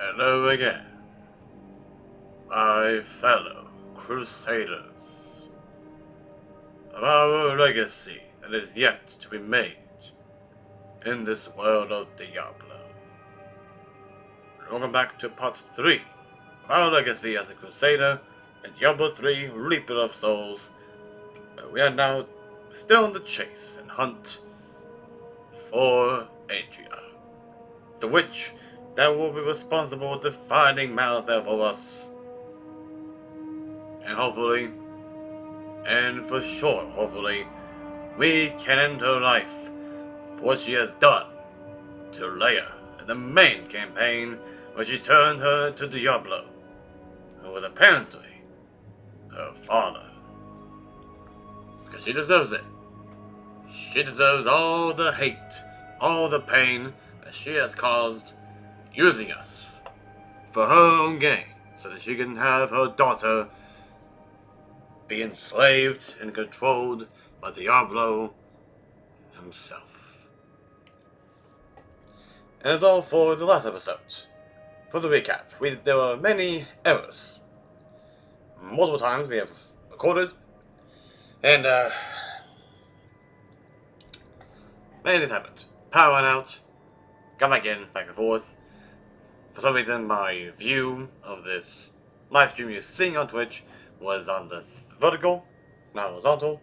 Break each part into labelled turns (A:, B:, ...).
A: Hello again, my fellow Crusaders, of our legacy that is yet to be made in this world of Diablo. Welcome back to part 3 of our legacy as a Crusader in Diablo 3 Reaper of Souls. We are now still on the chase and hunt for Adria, the witch that will be responsible for finding Malthael for us. And hopefully, and for sure, hopefully, we can end her life for what she has done to LEAH in the main campaign where she turned her into Diablo, who was apparently her father. Because she deserves it. She deserves all the hate, all the pain that she has caused using us for her own gain, so that she can have her daughter be enslaved and controlled by Diablo himself. And that's all for the last episode. For the recap, there were many errors. Multiple times we have recorded, and many things happened. Power went out, got back in, back and forth. For some reason, my view of this live stream you're seeing on Twitch was on the vertical, not horizontal,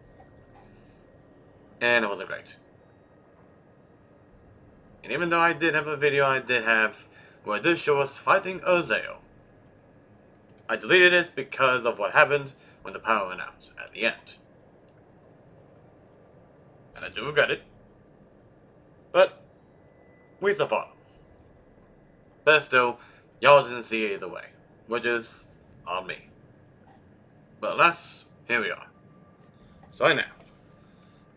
A: and it wasn't great. And even though I did have a video I did have where it did show us fighting Malthael, I deleted it because of what happened when the power went out at the end. And I do regret it, but we still fought. But still, y'all didn't see it either way, which is on me. But alas, here we are. So right now,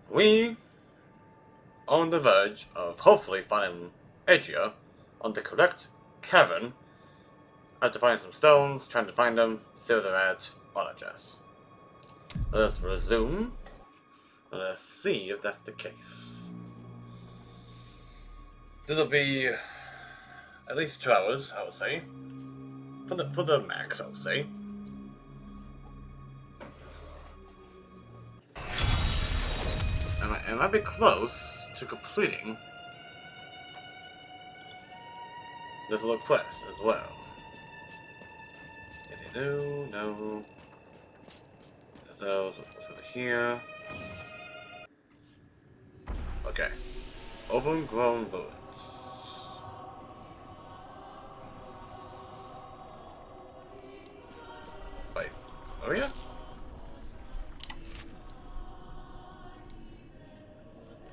A: we are on the verge of hopefully finding Adria on the correct cavern. I have to find some stones, trying to find them, see where they're at, all that jazz. Let's resume. Let's see if that's the case. This'll be at least 2 hours, I would say. For the max, I would say. I might be close to completing this little quest as well. No. So, what's over here? Okay. Overgrown ruins. Wait, where are we at?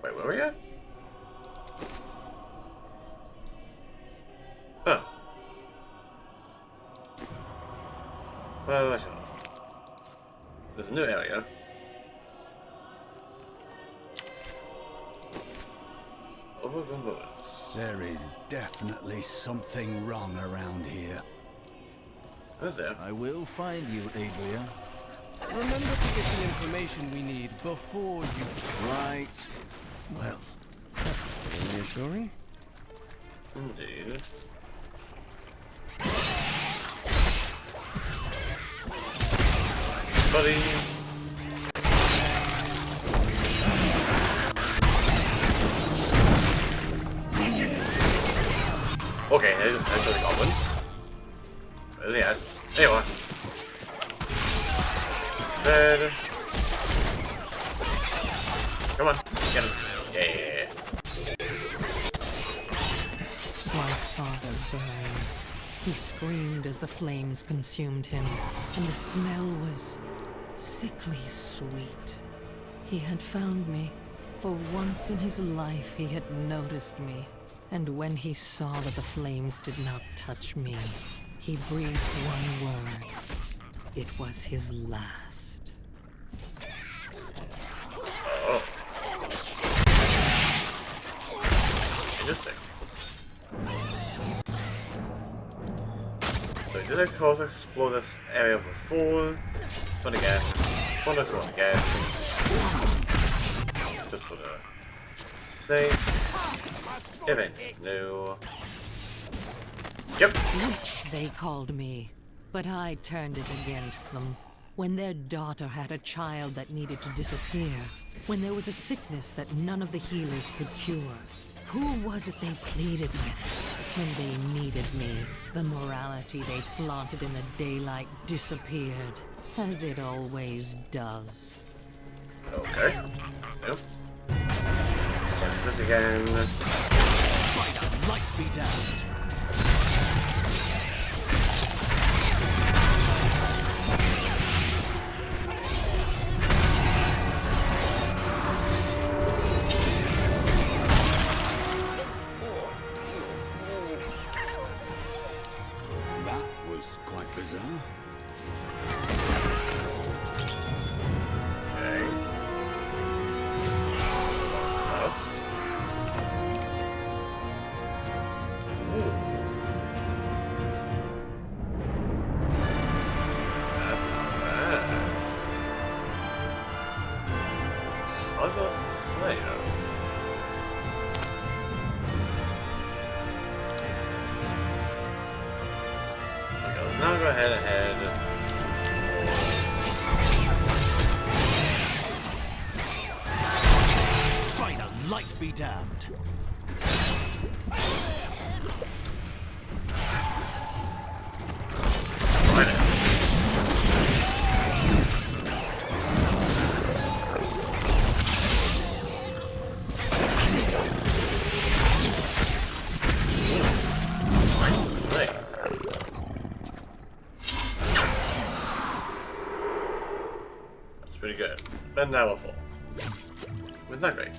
A: Wait, where are we at? Huh. Well, there's a new area. Overgrown ruins.
B: There is definitely something wrong around here.
A: Is there?
B: I will find you, Adria.
C: Remember to get the information we need before you...
B: Right. Well,
C: that's reassuring.
A: Indeed. Buddy. Okay, there's the goblin. Where's he at? There you are. Dead. Come on, get him. Yeah.
D: My father burned. He screamed as the flames consumed him, and the smell was sickly sweet. He had found me. For once in his life he had noticed me. And when he saw that the flames did not touch me, he breathed one word. It was his last.
A: Oh. Interesting. So did I cause explore this area before? But again. Well, let's go again. Just for the sake. If anything new. Yep.
D: Witch, they called me. But I turned it against them. When their daughter had a child that needed to disappear. When there was a sickness that none of the healers could cure. Who was it they pleaded with? When they needed me, the morality they flaunted in the daylight disappeared. As it always does.
A: Okay. Nope. What's this again?
B: By the light be damned. That was quite bizarre.
A: Okay. Stuff. Ooh. That's not bad. Hogwarts Slayer. Okay, let's now go ahead.
B: By the light be damned.
A: Find it. Right. That's pretty good. But now we're full. It's not great.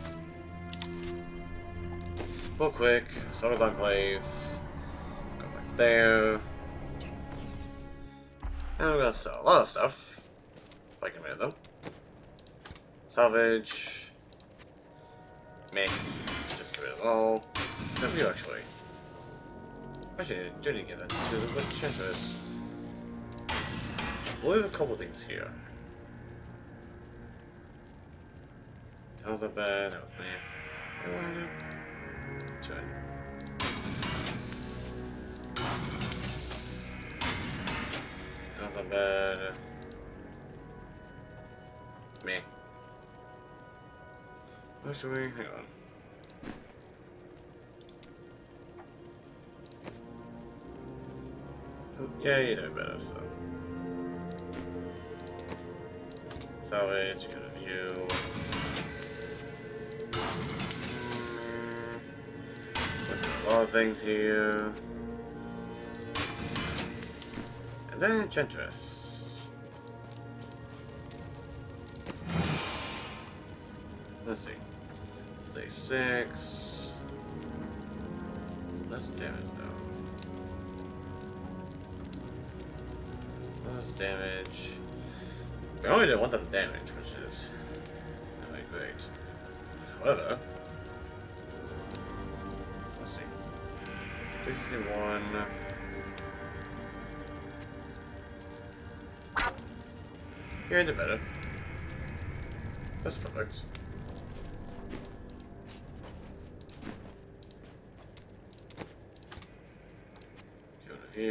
A: Real quick, Solar's Enclave. Go back there. And we're gonna sell a lot of stuff. If I can get them. Salvage. Meh. Just get rid of all. Good for you, actually. Actually, I do need to get that. Because of what Chantress. We'll have a couple things here. How's that bad? That was me. Turn. How's that bad? Me. Actually, hang on. Yeah, you know better, so. Salvage, go to view. A lot of things here. And then Enchantress. Let's see. Day 6. Less damage though. Less damage. We only did 1,000 damage, which is not really great. However, let's see. 61. You're into better. That's perfect. Go to view.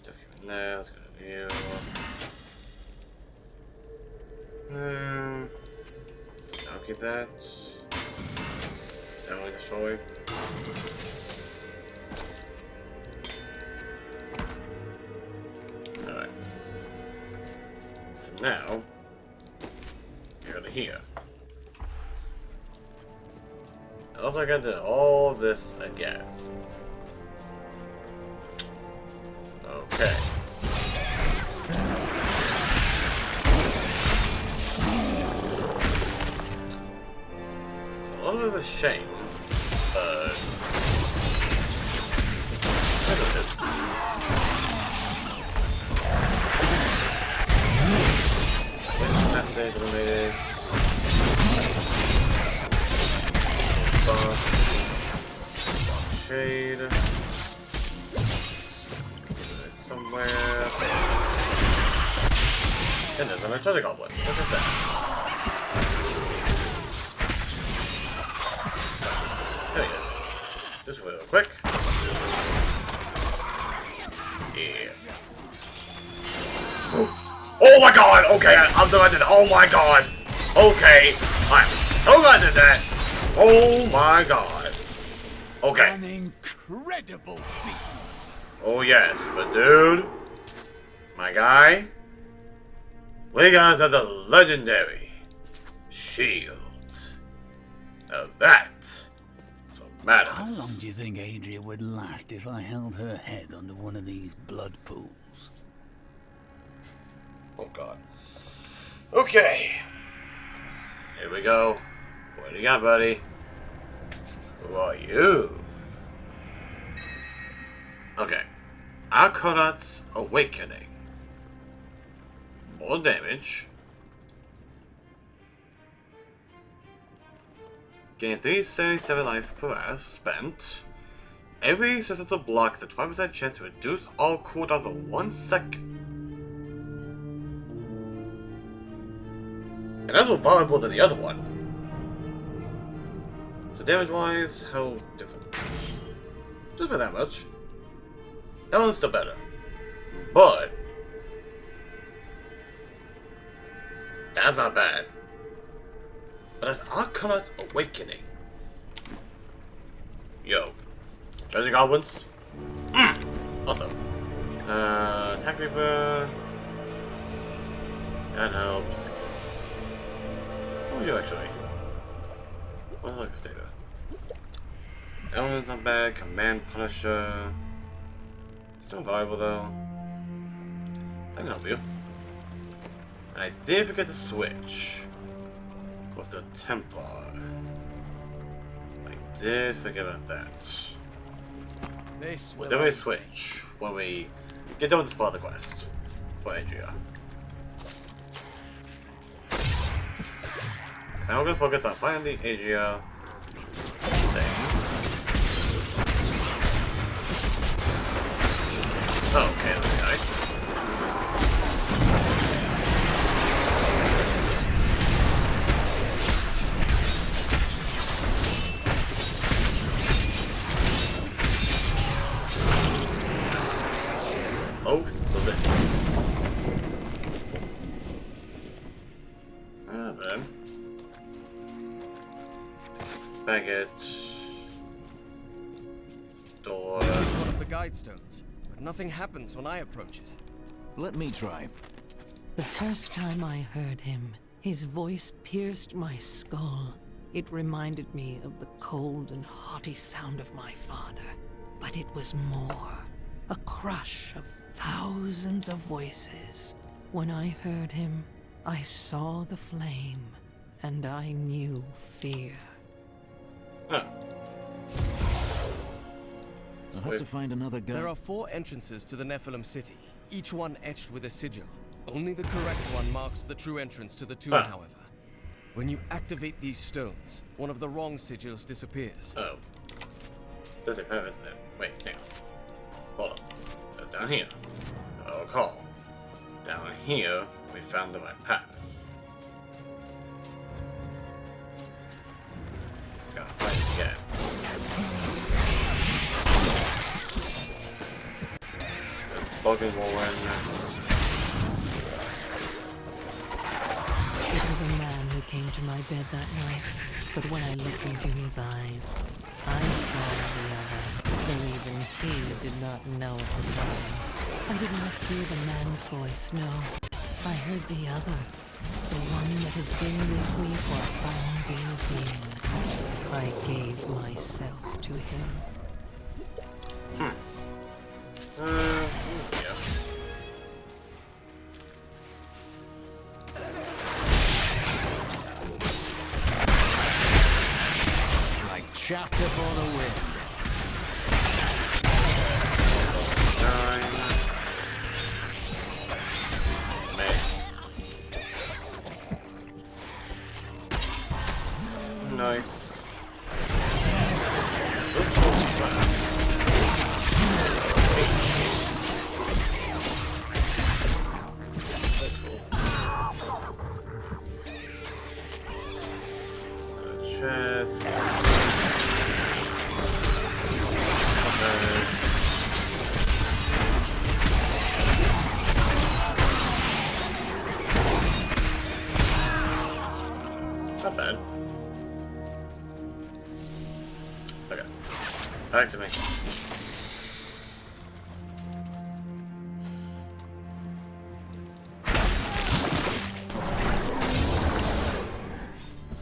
A: Just keep it there. Let's go to view. I'll keep that. Definitely destroy. Alright. So now, you're to here. It looks like I did all this again. Okay. A little bit of a shame, but look at this. Message eliminated. Shade. Somewhere. And there's another treasure goblin. Look at that. There he is. Just real quick. Yeah. Oh my god! Okay, I'm so glad I did that. Oh my god! Okay, I'm so glad I did that. Oh my god. Okay.
B: An incredible feat.
A: Oh yes, but dude, my guy, we got as a legendary shield. Now that's what matters.
B: How long do you think Adria would last if I held her head under one of these blood pools?
A: Oh god. Okay. Here we go. What do you got, buddy? Who are you? Okay. Akarat's Awakening. More damage. Gain 377 life per hour spent. Every successful block has a 5% chance to reduce all cooldowns for 1 second. And that's more valuable than the other one. So damage-wise, how different? Just by that much. That one's still better. But that's not bad. But that's Akarat's Awakening. Yo. Judging Goblins? Awesome. Attack Reaper. That helps. What are you actually? What's the Crusader? Element's not bad. Command Punisher. Still valuable though. I can help you. And I did forget to switch with the Templar. I did forget about that. We'll definitely switch when we get done with this part of the quest for Adria. Now we're gonna focus on finding the Adria thing. Oh, okay, that's nice. Both bullets. Ah, man. Baggett. Door.
C: This is one of the guide stones, but nothing happens when I approach it.
B: Let me try.
D: The first time I heard him, his voice pierced my skull. It reminded me of the cold and haughty sound of my father, but it was more. A crush of thousands of voices. When I heard him, I saw the flame, and I knew fear.
A: Huh.
B: I'll have to find another guy.
C: There are 4 entrances to the Nephilim city, each one etched with a sigil. Only the correct one marks the true entrance to the tomb, however. When you activate these stones, one of the wrong sigils disappears.
A: Oh. There's a path, isn't it? Wait, hang on. Hold on. That's down here. I'll recall. Down here, we found the right path. Just gotta find it again. Bugging will win.
D: It was a man who came to my bed that night, but when I looked into his eyes, I saw the other, though even he did not know it was mine. I did not hear the man's voice, no. I heard the other, the one that has been with me for all these years. I gave myself to him.
A: Yeah.
B: Like chaff before the wind.
A: 9. Nice. Chest. Okay. Okay. Back to me.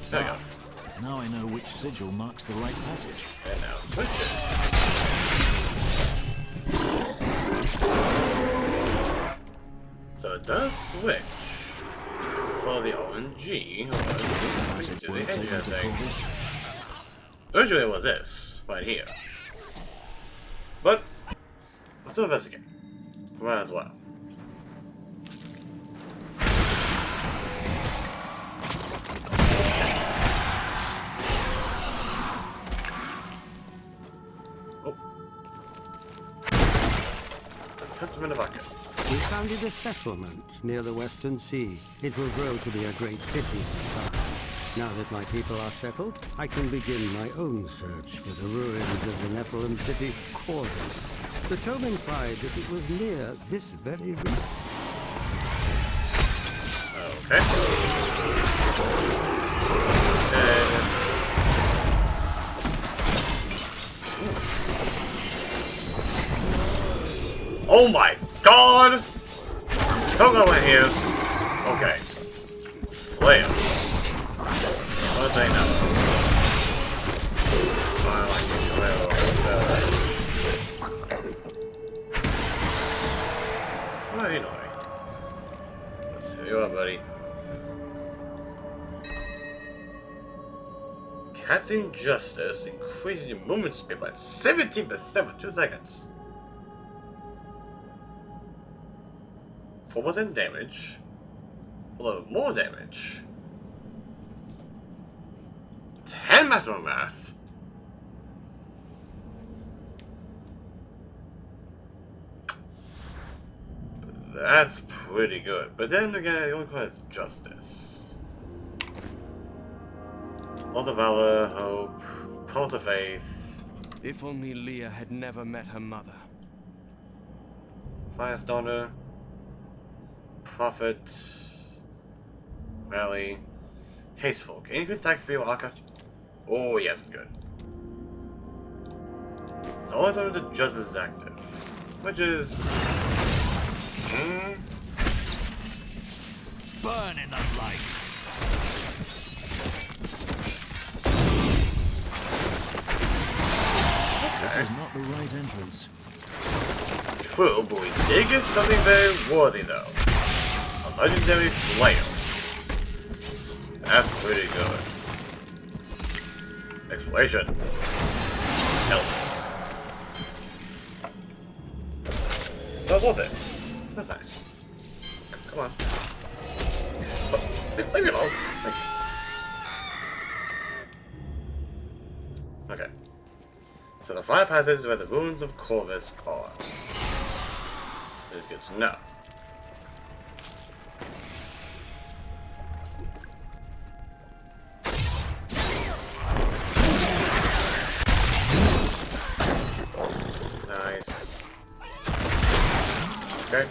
A: There we go.
E: Now I know which sigil marks the right passage.
A: And now switch it. So it does switch for the RNG. Switch it to the Adria thing. Originally it was this, right here. But, let's still investigate. Might as well. Oh. The Testament of Arcus.
F: We founded a settlement near the Western Sea. It will grow to be a great city in time. Now that my people are settled, I can begin my own search for the ruins of the Nephilim city quarters. The tome implied that it was near this very region.
A: Okay. Oh my god! So going here. Okay. Flare. What they know? I like this well, anyway. Let's see you up, buddy. Casting Justice increases your movement speed by 17% for 2 seconds. 4% damage. A little more damage. 10 maximum math. That's pretty good. But then again, it only requires justice. Loss of valor, hope, promise of faith.
C: If only Leah had never met her mother.
A: Firestarter. Prophet. Rally. Hasteful. Can increase attack speed while outcast. Oh, yes, it's good. So only time the justice is active. Which is.
E: Burn in the light. This is not the right entrance.
A: True, but we did get something very worthy though. A legendary flail. That's pretty good. Exploration. Helps. So worth it. That's nice. Come on. Oh, leave me alone. Thank you. Okay. So the fire passage is where the ruins of Corvus are. It is good to know. Nice. Okay.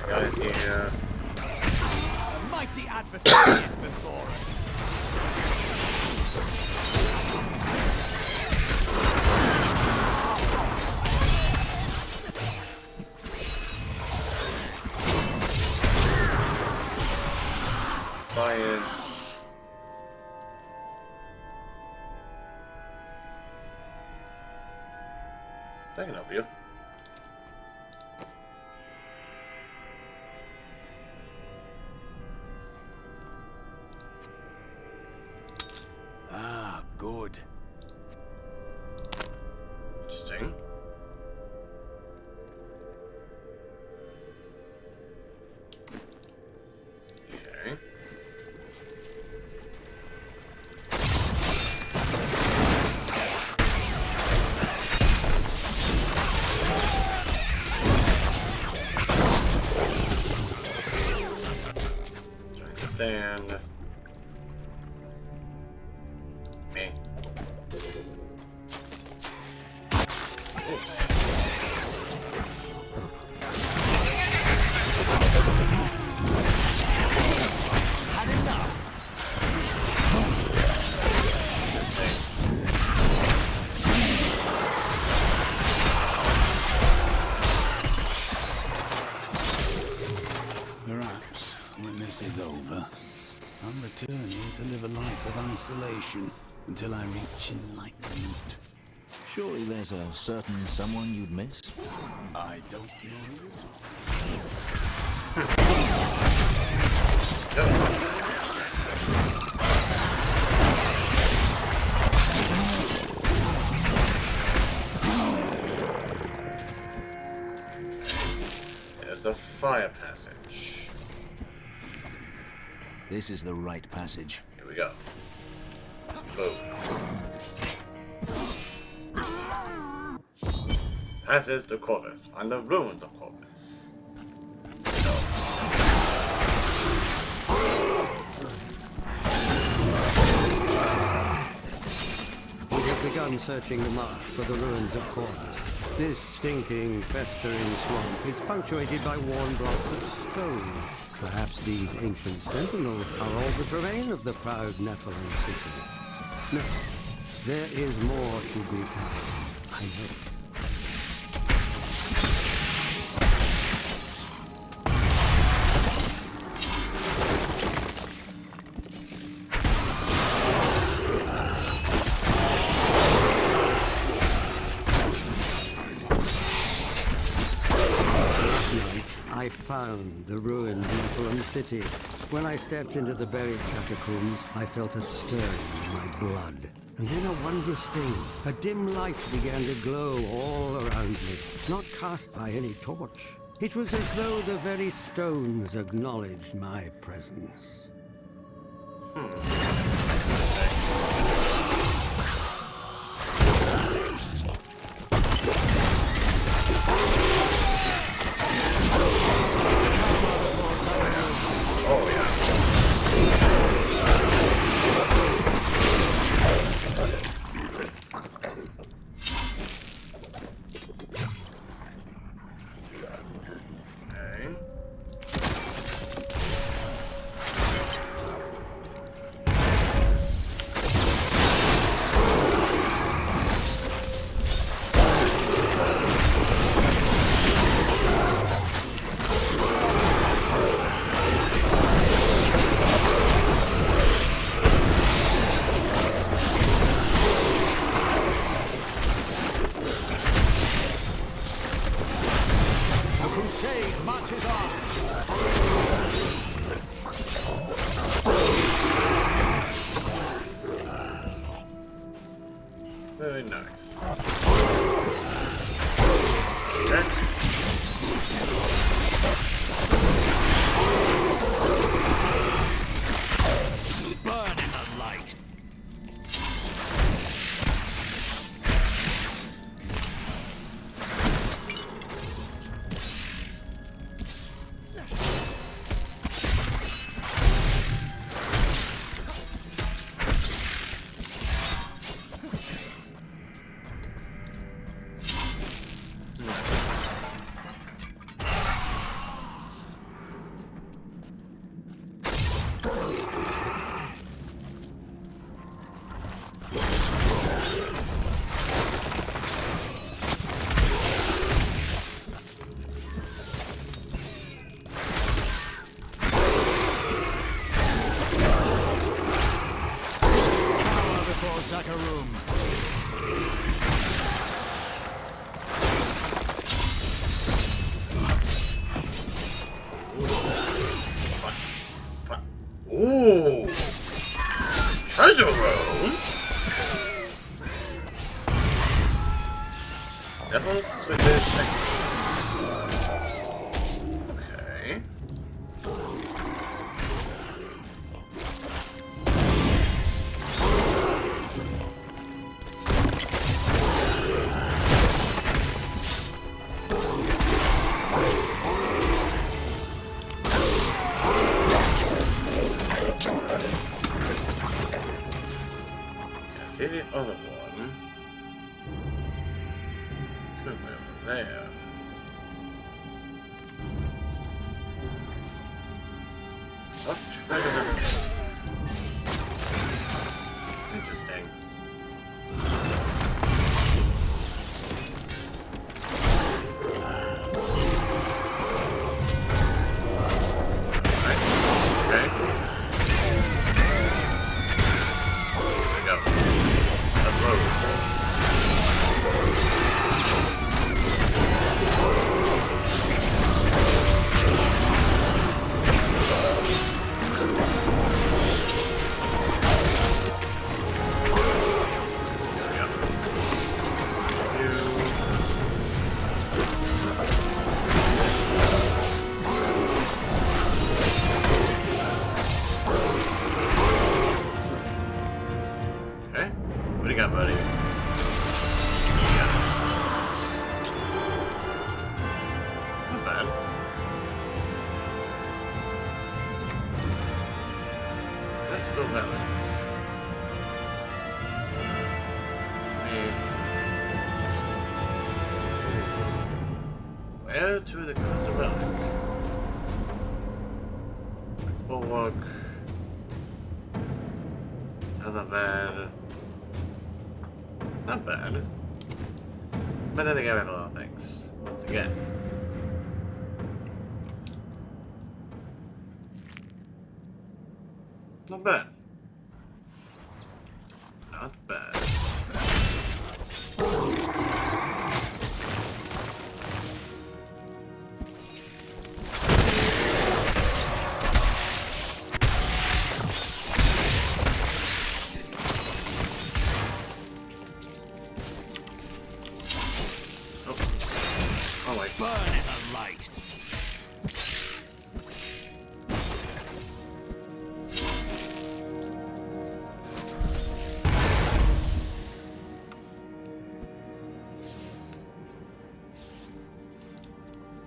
A: Guys here.
G: A mighty adversary is before us.
A: Science. I can help you.
E: Ah, good.
A: Interesting. Okay. Trying to stand. Me.
B: this is over, I'll return here to live a life of isolation until I reach enlightenment.
E: Surely there's a certain someone you'd miss?
B: I don't know.
A: There's the fire passage.
E: This is the right passage.
A: Here we go. Move. Passage to Corvus. Find the ruins of Corvus.
F: We have begun searching the marsh for the ruins of Corvus. This stinking, festering swamp is punctuated by worn blocks of stone. Perhaps these ancient sentinels are all that remain of the proud Nephilim city. No, there is more to be found, I know. I found the ruined Nephilim city. When I stepped into the buried catacombs, I felt a stirring in my blood. And then a wondrous thing. A dim light began to glow all around me, not cast by any torch. It was as though the very stones acknowledged my presence.
A: Oh, yeah. Okay.
E: The crusade marches on!
A: Very nice. Okay.
E: Burn in the light!
A: Ooh! Treasure room? Definitely switches. Okay. See the other one? It's gonna be over there. Let's try to... Interesting. Alright. Crystal Relic. Where to the Crystal Relic? Bulwark. Not bad. Not bad. But then again, we have a lot of things. Once again. Not bad. Not bad. Oh wait.
B: Burn it alight.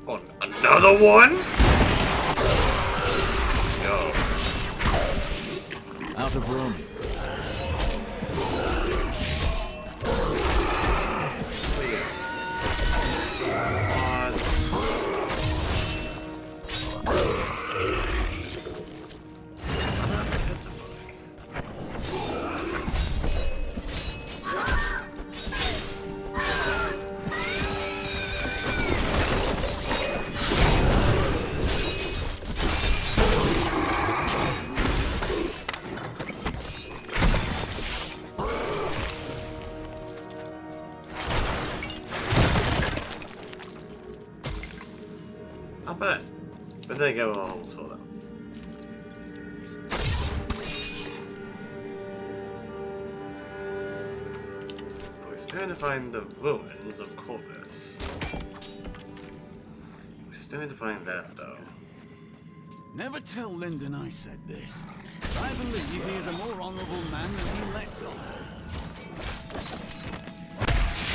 A: Oh, another one? Go.
E: Out of room.
A: Not bad. But then again, we'll sort that. We're starting to find the ruins of Corvus. We're starting to find that though.
B: Never tell Lyndon I said this. I believe he is a more honorable man than he lets on.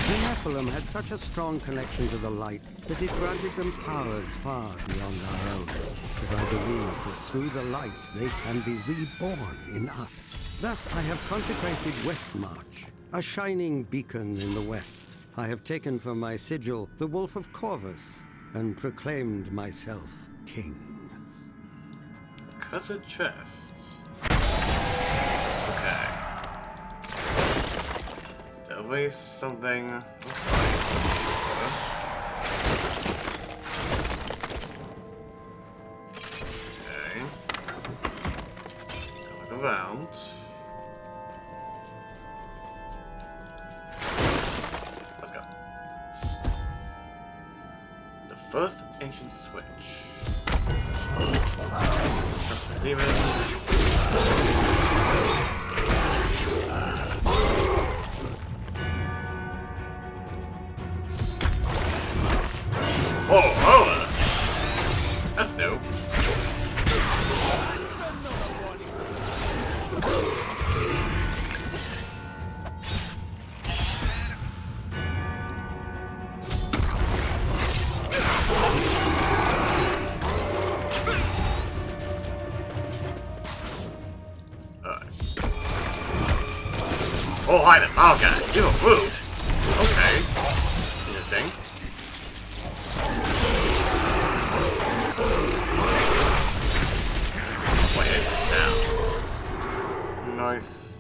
F: The Nephilim had such a strong connection to the light that it granted them powers far beyond our own. But I believe that through the light they can be reborn in us. Thus I have consecrated Westmarch, a shining beacon in the west. I have taken from my sigil the Wolf of Corvus and proclaimed myself king.
A: Cursed chest. Okay. Definitely something. Okay. Look around. Let's go. The first ancient switch. Just the demons. Oh, that's new. Oh, hi there, Malthael. You're rude. Okay. Interesting. Nice.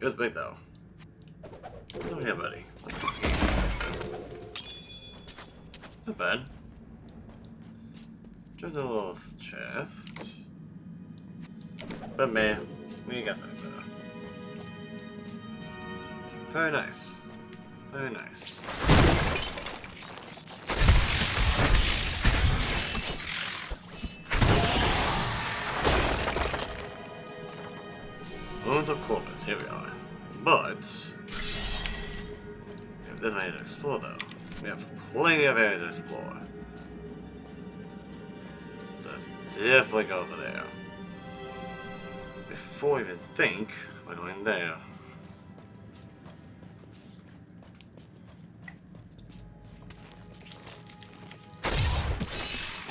A: It was big though. Oh yeah, buddy. Not bad. Just a little chest. But man, we got something better. Very nice. Very nice. Ruins of Corvus, here we are. But there's an area to explore though. We have plenty of area to explore. So let's definitely go over there. Before we even think we're going there.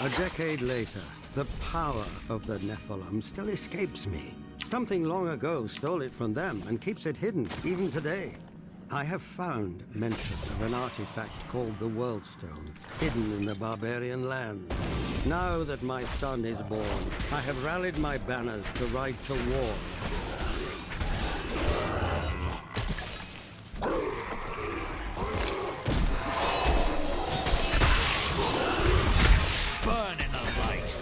F: A decade later, the power of the Nephilim still escapes me. Something long ago stole it from them and keeps it hidden, even today. I have found mention of an artifact called the World Stone, hidden in the barbarian lands. Now that my son is born, I have rallied my banners to ride to war.
G: Burn in the light.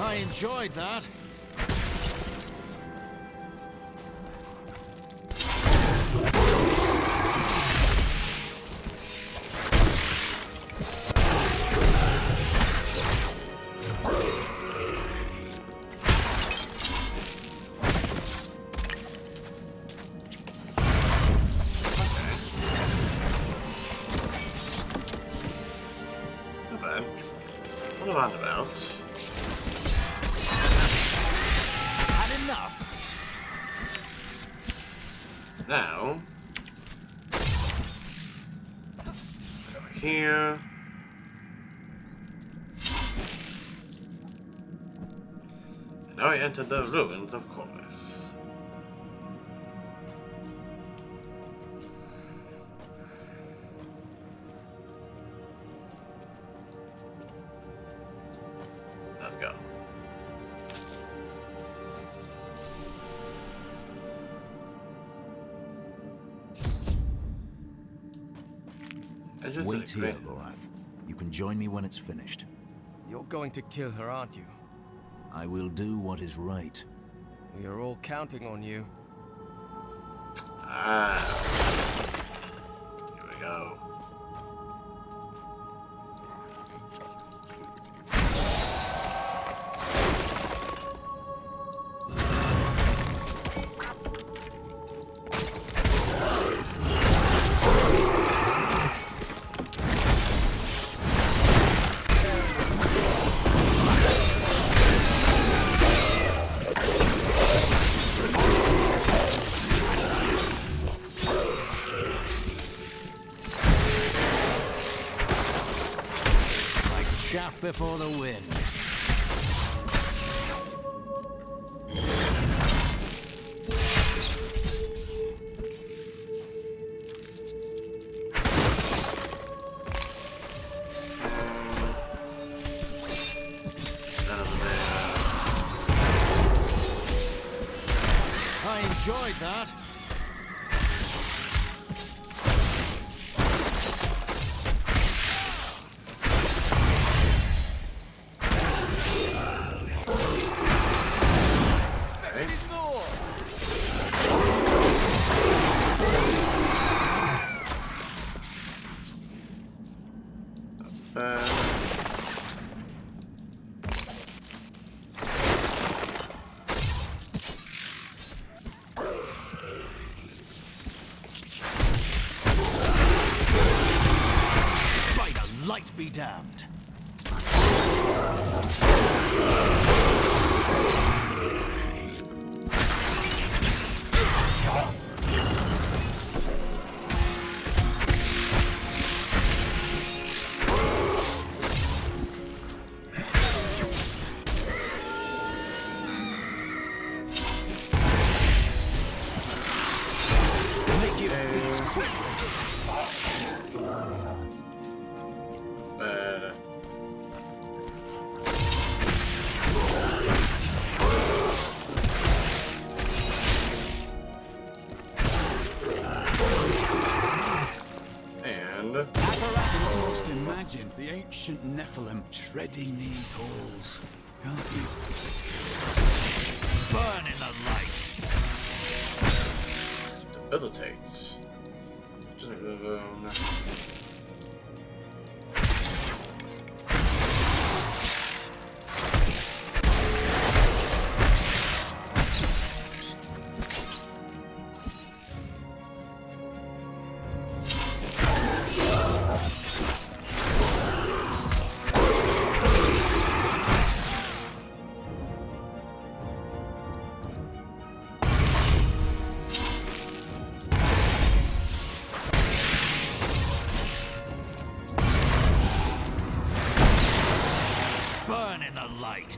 G: I enjoyed that.
A: Not bad. What about roundabouts?
G: Had enough.
A: Now, over here. And now we enter the ruins of Corvus. Let's go.
E: Wait here, LEAH. You can join me when it's finished.
C: You're going to kill her, aren't you?
E: I will do what is right.
C: We are all counting on you.
A: Ah. Here we go.
G: Chaff before the wind. I enjoyed that. Light be damned. Make it peace quickly.
B: Almost imagine the ancient Nephilim treading these halls. Can't you?
G: Burn in the light.
A: Debilitates.
G: Burn in the light.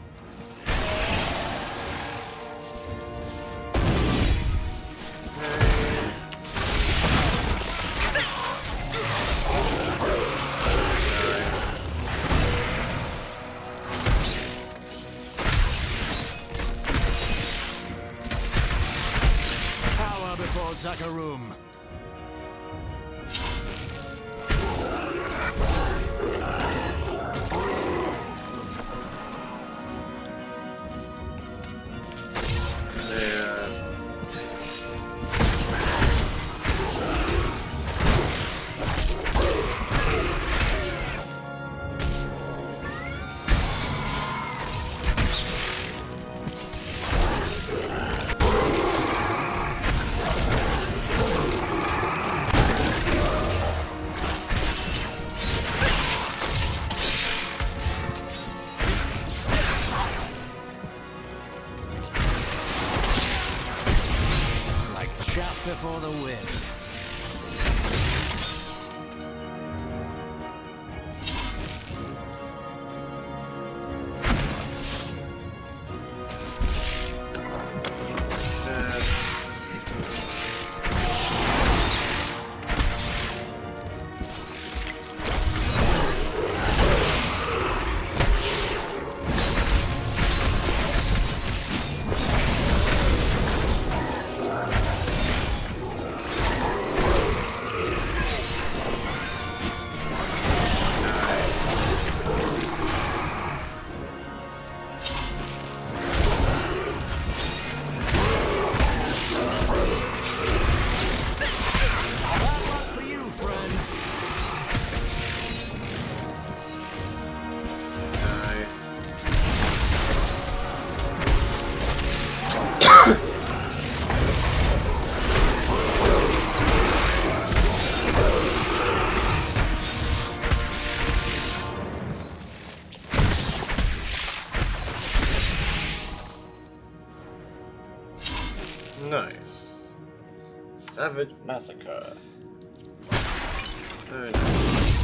G: Power before Zakarum. Chaff before the wind.
A: Nice. Savage Massacre. Very nice.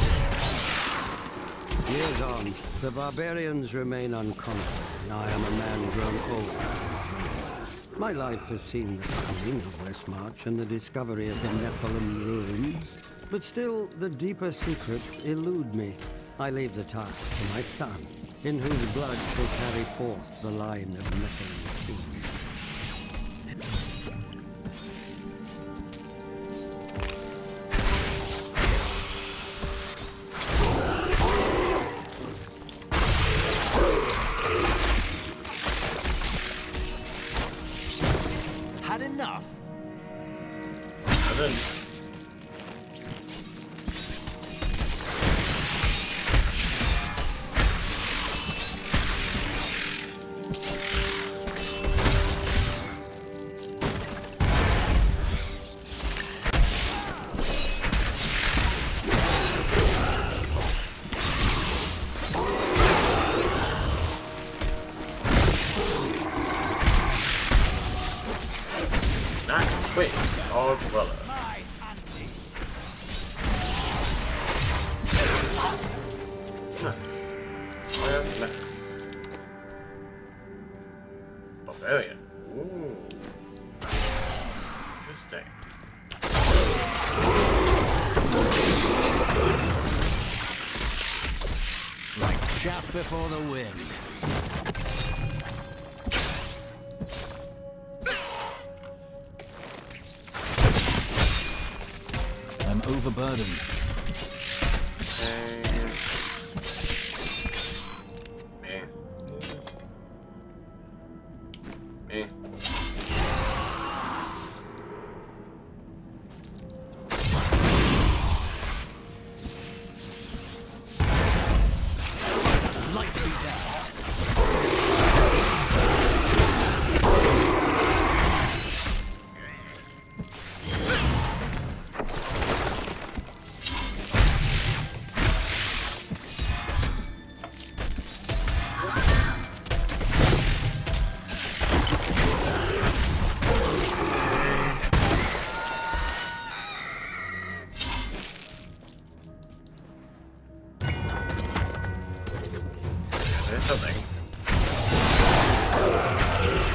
F: Years on, the barbarians remain unconquered, and I am a man grown old. My life has seen the founding of Westmarch and the discovery of the Nephalem ruins, but still the deeper secrets elude me. I leave the task to my son, in whose blood shall carry forth the line of Nephalem kings.
G: Had enough?
A: I didn't. Wait, our brother. Nice. Nice. Barbarian. Ooh. Interesting.
G: Like chaff before the wind.
E: I'm overburdened.
A: Man.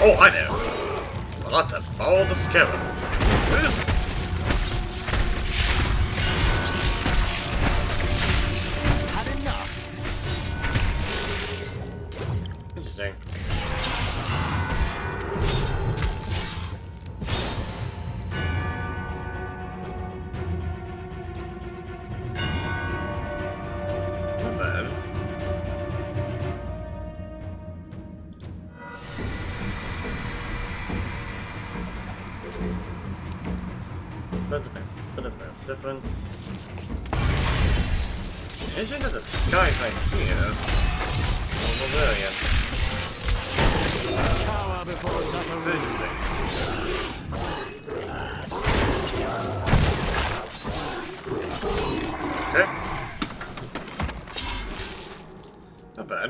A: Oh, I know. I'll have to follow the scarab.
G: Had enough.
A: Interesting. Not bad. But that's the difference. Isn't it the sky right here? Over there again.
G: Power before suffering.
A: Okay. Not bad.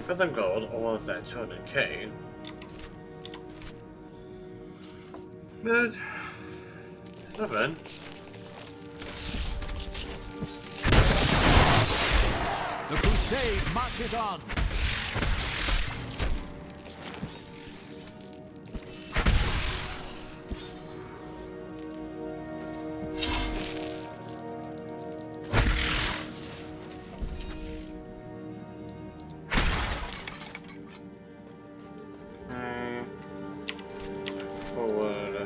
A: Got some gold, or was that 200k? But not bad.
G: The crusade marches on.
A: Forward.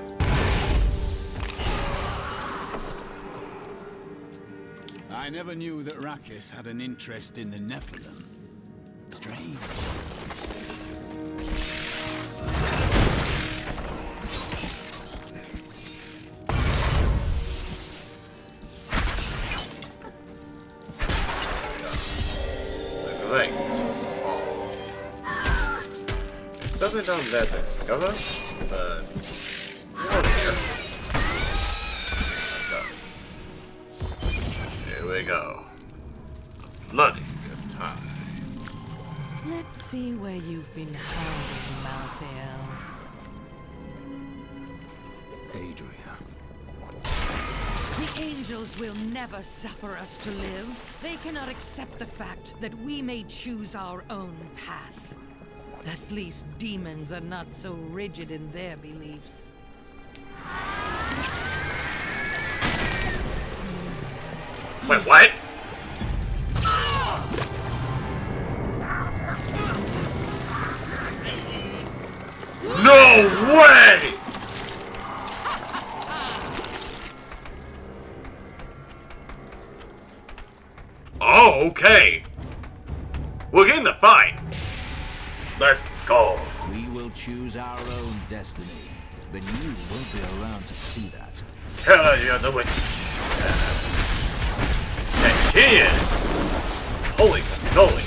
B: I never knew that Rakis had an interest in the Nephilim. Strange.
A: Great. It's definitely down there to discover, but oh dear. Here we go. A bloody good time.
D: Let's see where you've been hiding, Malthael.
E: Adria.
D: The angels will never suffer us to live. They cannot accept the fact that we may choose our own path. At least demons are not so rigid in their beliefs.
A: Wait, what? No way! Oh, okay. We're getting the fight. Let's go.
E: We will choose our own destiny, but you won't be around to see that.
A: Hell, you're the witch. And she is. Holy cannoli.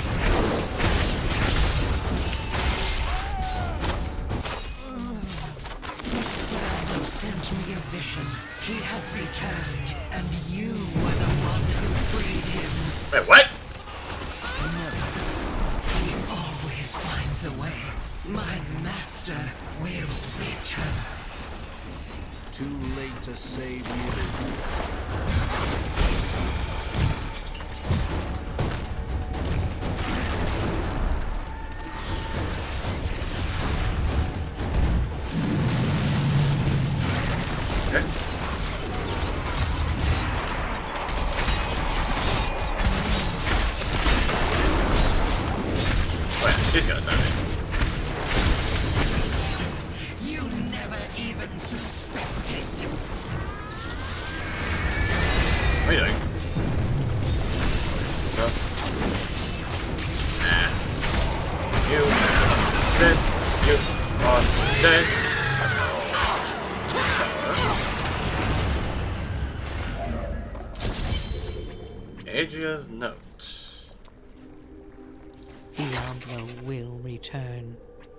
D: Diablo sent me a vision. He had returned, and you were the one who freed him.
A: Wait, what?
D: He always finds a way. My master will return.
E: Too late to save you.
A: Okay. Well, she's gonna die.
D: You never even suspected.
A: What are you doing? No. Nah. You are dead. You are dead. Adria's note.
D: Diablo will return.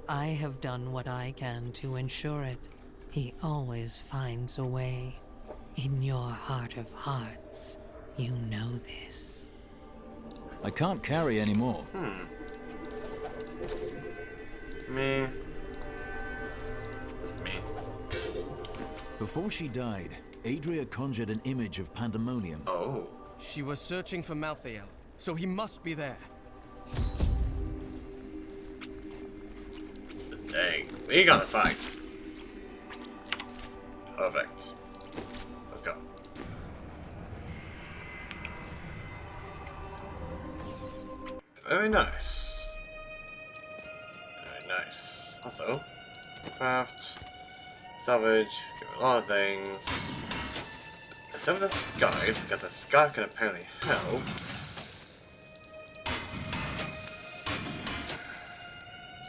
D: I have done what I can to ensure it. He always finds a way. In your heart of hearts, you know this.
E: I can't carry anymore.
A: Me. Just me.
E: Before she died, Adria conjured an image of pandemonium.
A: Oh.
C: She was searching for Malthael, so he must be there.
A: We gotta fight. Perfect. Let's go. Very nice. Very nice. Also, craft, salvage, give a lot of things. Except for the sky, because the sky can apparently help.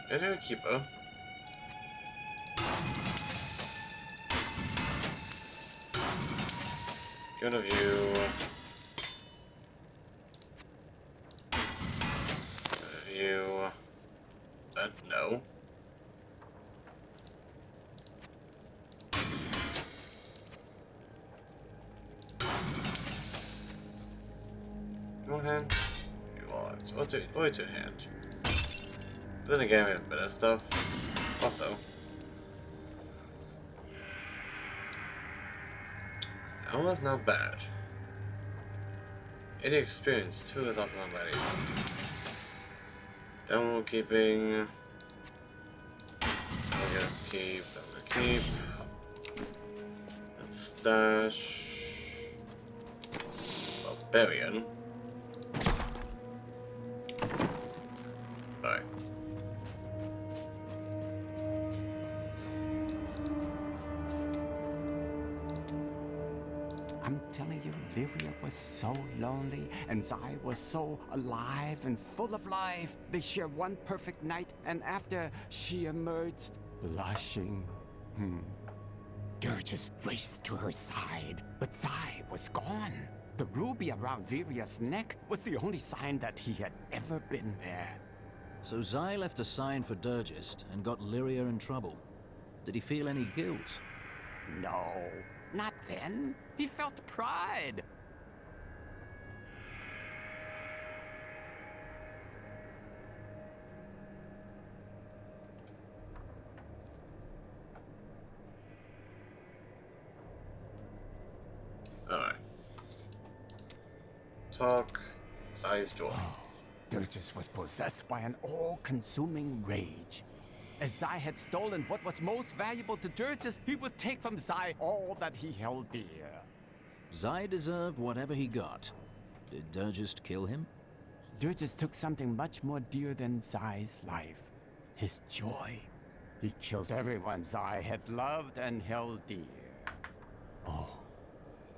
A: Is there a keeper? Good of you. Good of you. No. One hand. You want. Only two hand. Then again, we have better stuff. Also. That was not bad. Any experience too is also not bad either. Then we're keeping. I'm gonna keep. That's stash. Barbarian. Alright.
H: I'm telling you, Lyria was so lonely, and Zai was so alive and full of life. They shared one perfect night, and after she emerged, blushing. Dirges raced to her side, but Zai was gone. The ruby around Lyria's neck was the only sign that he had ever been there.
E: So Zai left a sign for Dirges and got Lyria in trouble. Did he feel any guilt?
H: No, not then. He felt pride.
A: Alright. Talk. Size joy.
H: Dirges was possessed by an all-consuming rage. As Zai had stolen what was most valuable to Dirges, he would take from Zai all that he held dear.
E: Zai deserved whatever he got. Did Dirges kill him?
H: Dirges took something much more dear than Zai's life. His joy. He killed everyone Zai had loved and held dear. Oh,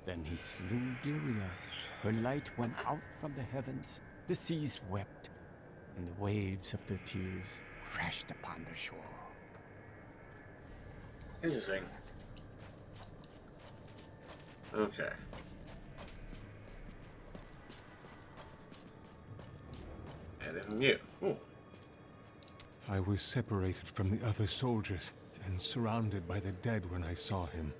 H: then he slew Lyria. Her light went out from the heavens. The seas wept, and the waves of their tears crashed upon the shore.
A: Interesting. Okay. And then you. Ooh.
I: I was separated from the other soldiers and surrounded by the dead when I saw him.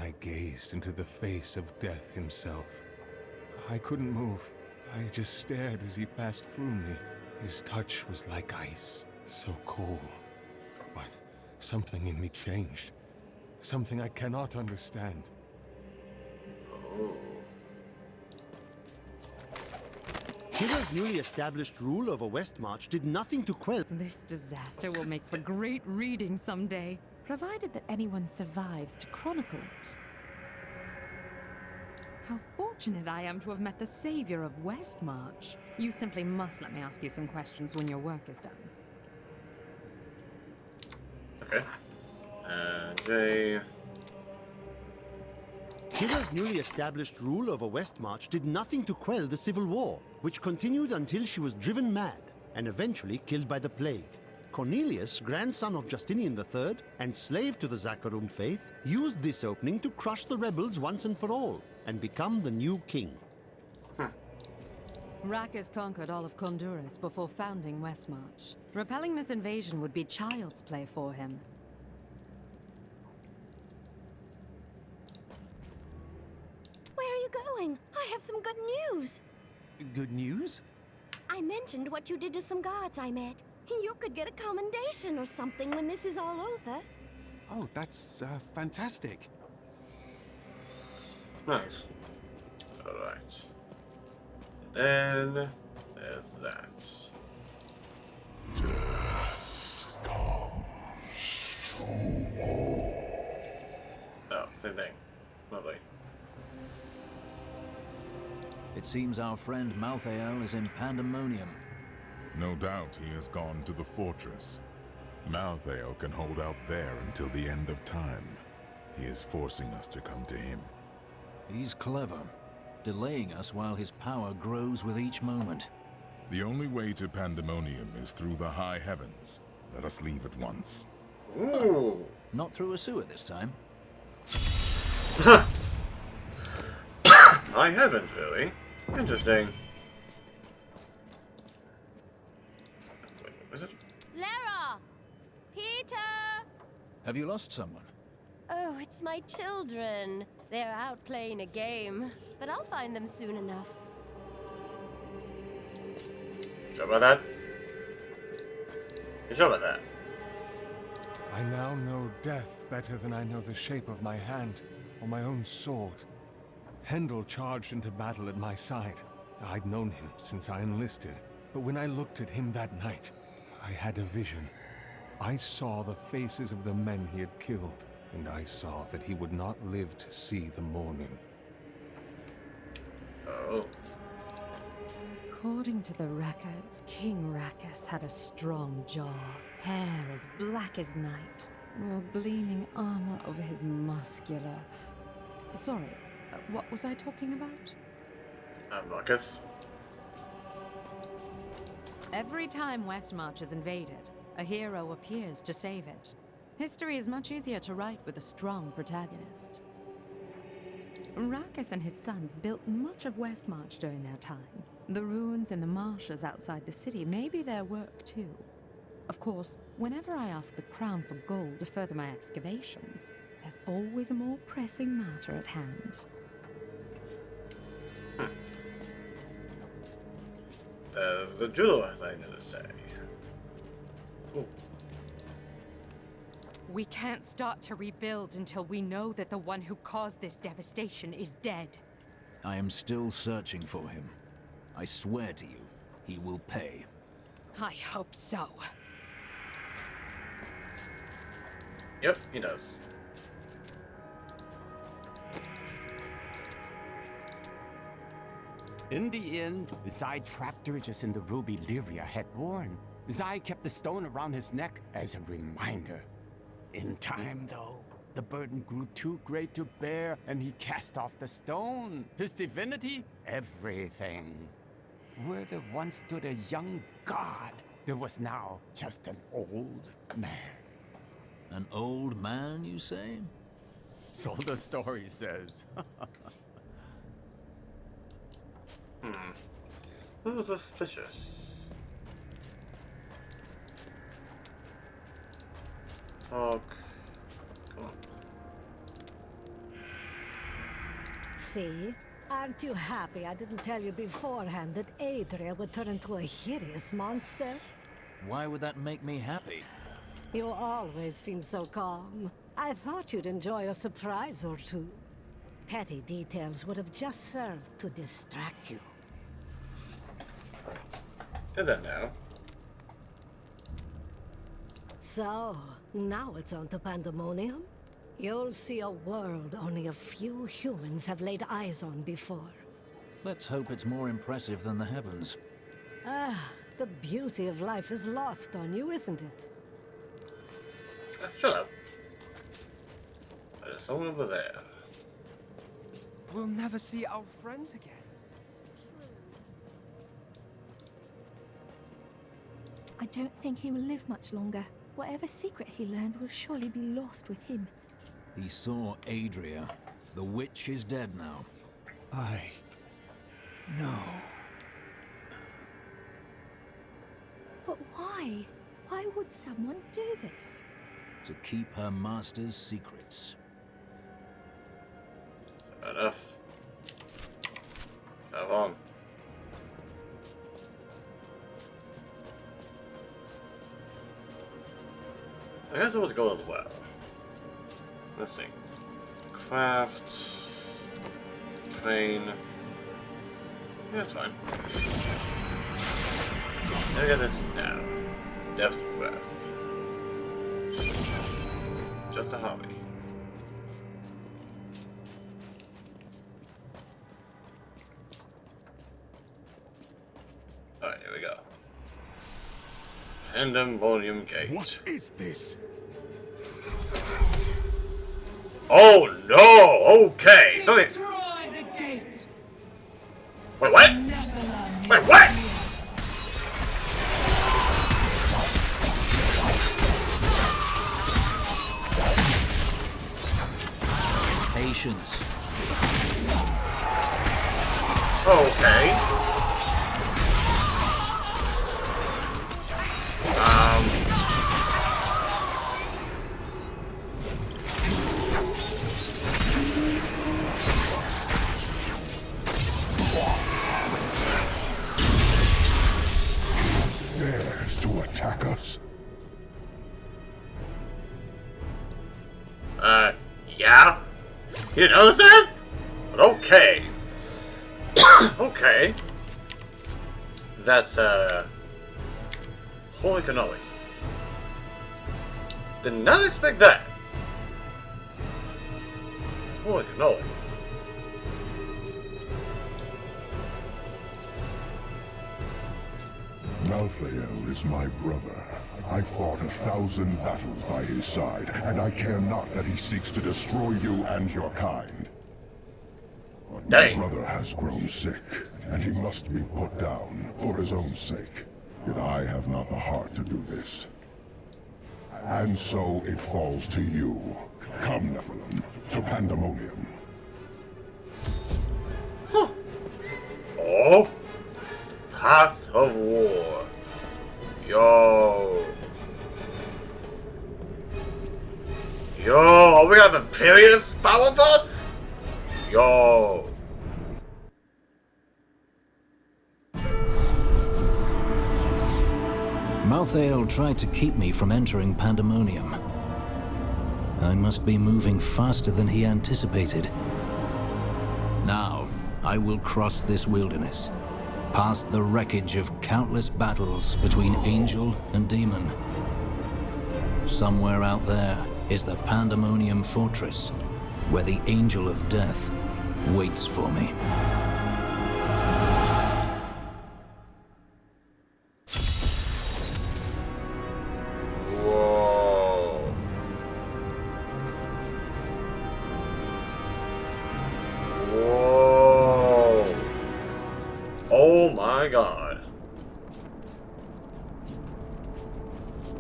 I: I gazed into the face of death himself. I couldn't move. I just stared as he passed through me. His touch was like ice, so cold. But something in me changed. Something I cannot understand.
A: Oh.
J: Tira's newly established rule over Westmarch did nothing to quell.
K: This disaster will make for great reading someday, provided that anyone survives to chronicle it. How fortunate I am to have met the savior of Westmarch. You simply must let me ask you some questions when your work is done.
A: Okay. Jay.
J: Tira's newly established rule over Westmarch did nothing to quell the civil war, which continued until she was driven mad and eventually killed by the plague. Cornelius, grandson of Justinian III and slave to the Zakharum faith, used this opening to crush the rebels once and for all and become the new king.
K: Rackers conquered all of Honduras before founding Westmarch. Repelling this invasion would be child's play for him.
L: Where are you going? I have some good news.
H: Good news?
L: I mentioned what you did to some guards I met. You could get a commendation or something when this is all over.
M: Oh, that's fantastic.
A: Nice. Alright. Then there's that.
I: Death comes.
A: thing. Lovely.
E: It seems our friend Malthael is in Pandemonium.
N: No doubt he has gone to the fortress. Malthael can hold out there until the end of time. He is forcing us to come to him.
E: He's clever, delaying us while his power grows with each moment.
N: The only way to Pandemonium is through the high heavens. Let us leave at once.
A: Ooh.
E: Not through a sewer this time.
A: High heavens, really? Interesting. Wait, is it?
L: Lara! Peter!
E: Have you lost someone?
L: Oh, it's my children. They're out playing a game, but I'll find them soon enough.
A: Sure about that? You sure about that?
I: I now know death better than I know the shape of my hand or my own sword. Hendel charged into battle at my side. I'd known him since I enlisted, but when I looked at him that night, I had a vision. I saw the faces of the men he had killed, and I saw that he would not live to see the morning.
A: Oh.
K: According to the records, King Rackus had a strong jaw, hair as black as night, nor gleaming armor over his muscular... Sorry, what was I talking about?
A: Ruckus.
K: Every time Westmarch is invaded, a hero appears to save it. History is much easier to write with a strong protagonist. Rackus and his sons built much of Westmarch during their time. The ruins and the marshes outside the city may be their work too. Of course, whenever I ask the Crown for gold to further my excavations, there's always a more pressing matter at hand.
A: There's the jeweler, as I need to say. Ooh.
K: We can't start to rebuild until we know that the one who caused this devastation is dead.
E: I am still searching for him. I swear to you, he will pay.
K: I hope so.
A: Yep, he does.
H: In the end, Zai trapped her just in the ruby Lyria had worn. Zai kept the stone around his neck as a reminder. In time, though, the burden grew too great to bear, and he cast off the stone. His divinity? Everything. Where there once stood a young god, there was now just an old man.
E: An old man, you say?
H: So the story says.
A: That was suspicious. Talk. Come on.
O: See? Aren't you happy I didn't tell you beforehand that Adria would turn into a hideous monster?
E: Why would that make me happy?
O: You always seem so calm. I thought you'd enjoy a surprise or two. Petty details would have just served to distract you.
A: Is that now?
O: So, now it's on to Pandemonium? You'll see a world only a few humans have laid eyes on before.
E: Let's hope it's more impressive than the heavens.
O: Ah, the beauty of life is lost on you, isn't it?
A: Shut up. There's someone over there.
G: We'll never see our friends again.
P: I don't think he will live much longer. Whatever secret he learned will surely be lost with him.
E: He saw Adria. The witch is dead now.
B: No.
P: But why? Why would someone do this?
E: To keep her master's secrets.
A: Fair enough. Have on. I guess I want to go as well. Let's see. Craft. Train. Yeah, that's fine. Look at this now. Death's breath. Just a hobby. Pandemonium Gate.
M: What is this?
A: Oh no! Okay, so they...
Q: The gate.
A: Wait, what? Wait, what?
E: Patience.
A: Okay.
N: Dares to attack us?
A: Yeah? You notice that? But okay. Okay. That's, holy cannoli. Did not expect that. Holy cannoli.
N: Malthael is my brother. I fought 1,000 battles by his side, and I care not that he seeks to destroy you and your kind. But my brother has grown sick, and he must be put down for his own sake. Yet I have not the heart to do this. And so it falls to you. Come, Nephilim, to Pandemonium.
A: Huh. Oh. Path of War. Yo. Yo, we have Imperius followed us? Yo.
E: Malthael tried to keep me from entering Pandemonium. I must be moving faster than he anticipated. Now, I will cross this wilderness, past the wreckage of countless battles between angel and demon. Somewhere out there is the Pandemonium Fortress, where the Angel of Death waits for me.
A: Whoa. Whoa. Oh my god.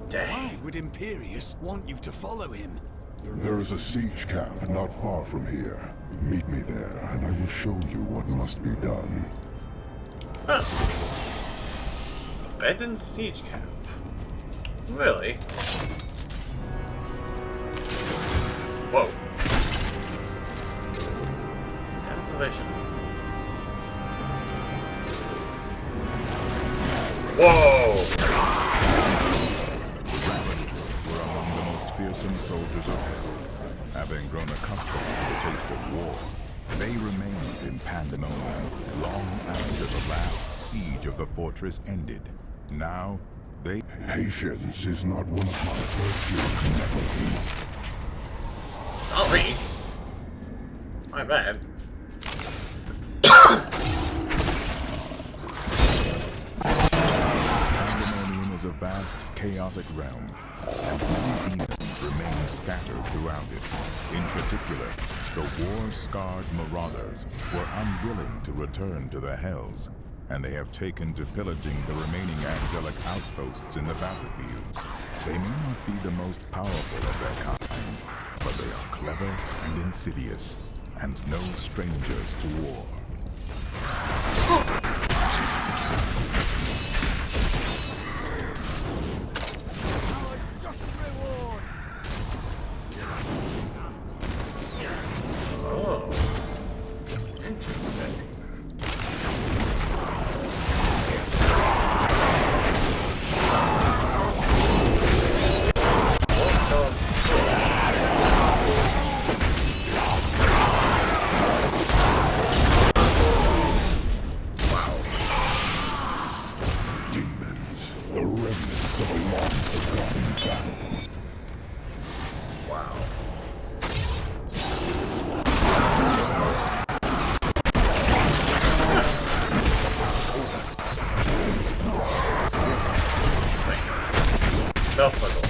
A: Dang.
B: Why would Imperius want you to follow him?
N: There is a siege camp not far from here. Meet me there, and I will show you what must be done.
A: Abandoned siege camp. Really? Whoa. Status ovation. Whoa!
N: Were among the most fearsome soldiers of hell. Having grown accustomed to the taste of war, they remained in Pandemonium long after the last siege of the fortress ended. Now, they... Patience is not one of my virtues, Nephilim.
A: Sorry. My bad.
N: Pandemonium is a vast, chaotic realm, and many demons remain scattered throughout it. In particular, the war-scarred marauders were unwilling to return to the Hells, and they have taken to pillaging the remaining angelic outposts in the battlefields. They may not be the most powerful of their kind, but they are clever and insidious, and no strangers to war.
A: Oh. Interesting.
N: Demons, the remnants of a long-forgotten battle.
A: Wow. Self-puzzle.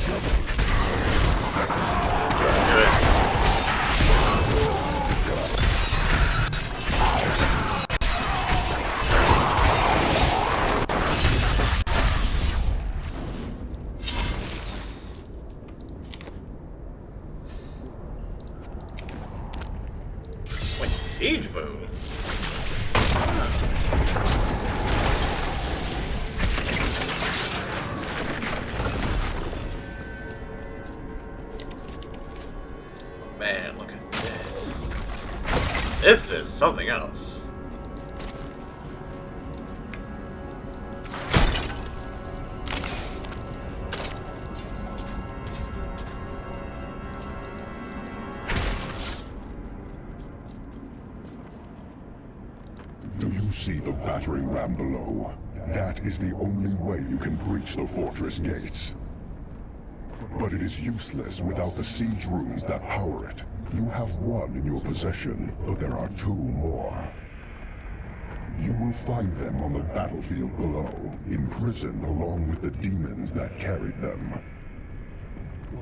A: Wait, siege room? Man, look at this. This is something else.
Q: Do you see the battering ram below? That is the only way you can breach the fortress gates. But it is useless without the siege rooms that power it. You have one in your possession, but there are two more. You will find them on the battlefield below, imprisoned along with the demons that carried them.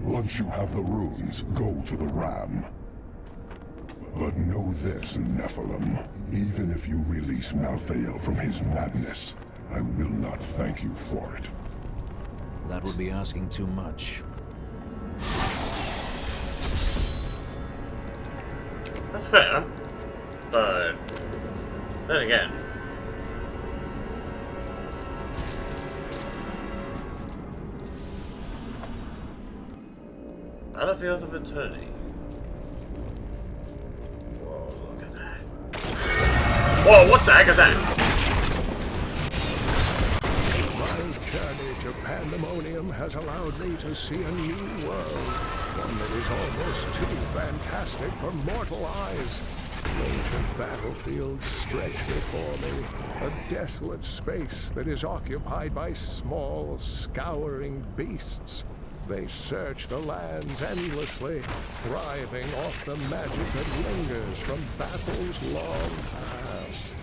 Q: Once you have the runes, go to the ram. But know this, Nephilim. Even if you release Malthael from his madness, I will not thank you for it.
E: That would be asking too much.
A: That's fair, but then again, Battlefield of Eternity. Whoa, look at that. Whoa, what the heck is that?
R: My journey to Pandemonium has allowed me to see a new world. One that is almost too fantastic for mortal eyes. Ancient battlefields stretch before me, a desolate space that is occupied by small, scouring beasts. They search the lands endlessly, thriving off the magic that lingers from battles long past.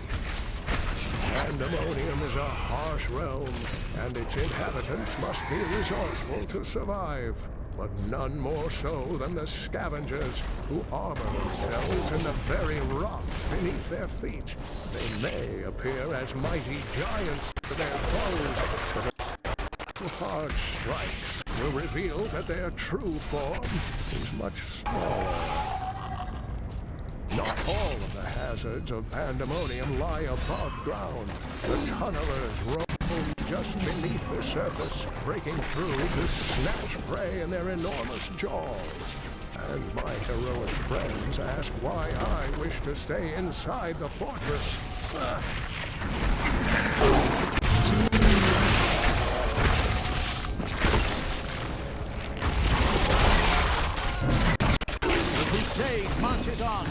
R: Pandemonium is a harsh realm, and its inhabitants must be resourceful to survive. But none more so than the scavengers, who armor themselves in the very rocks beneath their feet. They may appear as mighty giants to their foes, but hard strikes will reveal that their true form is much smaller. Not all of the hazards of Pandemonium lie above ground. The tunnelers roam just beneath the surface, breaking through to snatch prey in their enormous jaws. And my heroic friends ask why I wish to stay inside the fortress.
B: The crusade marches on.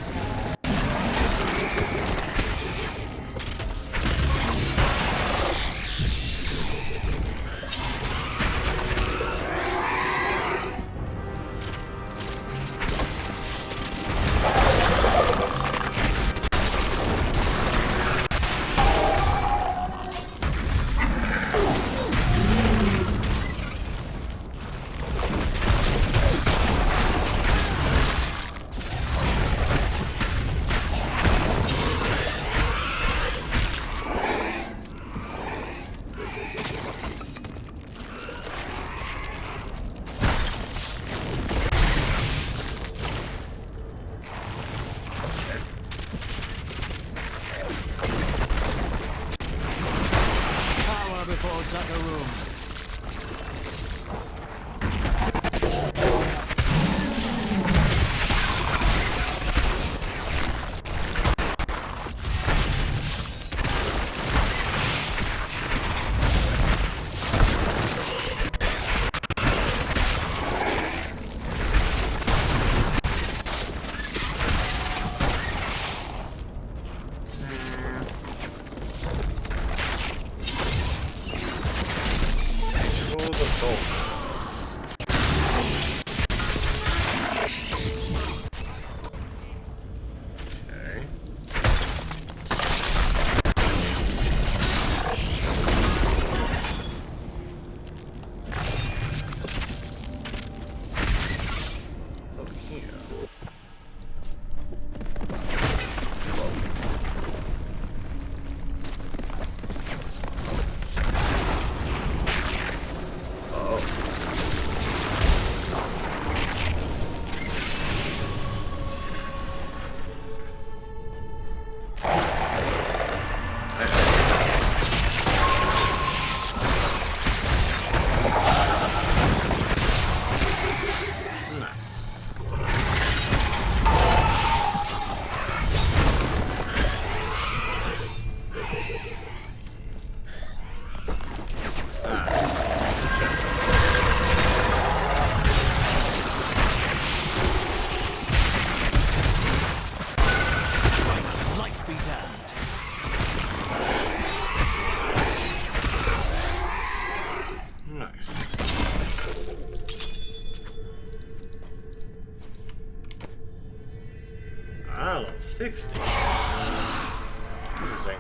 A: 60. Interesting.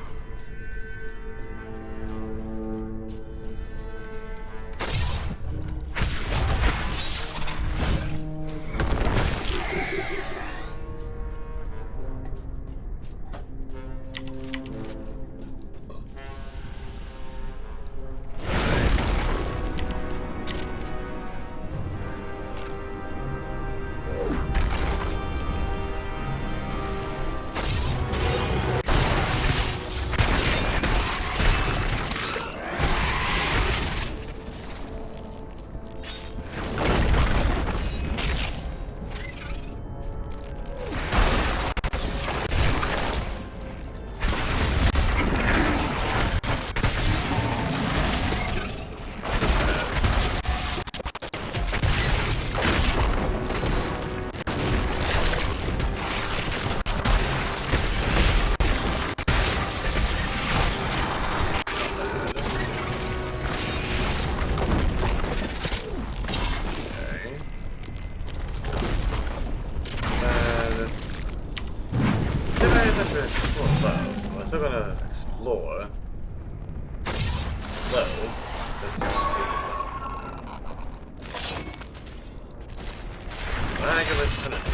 A: We're still gonna explore. So, let's go see this out. I give it a minute.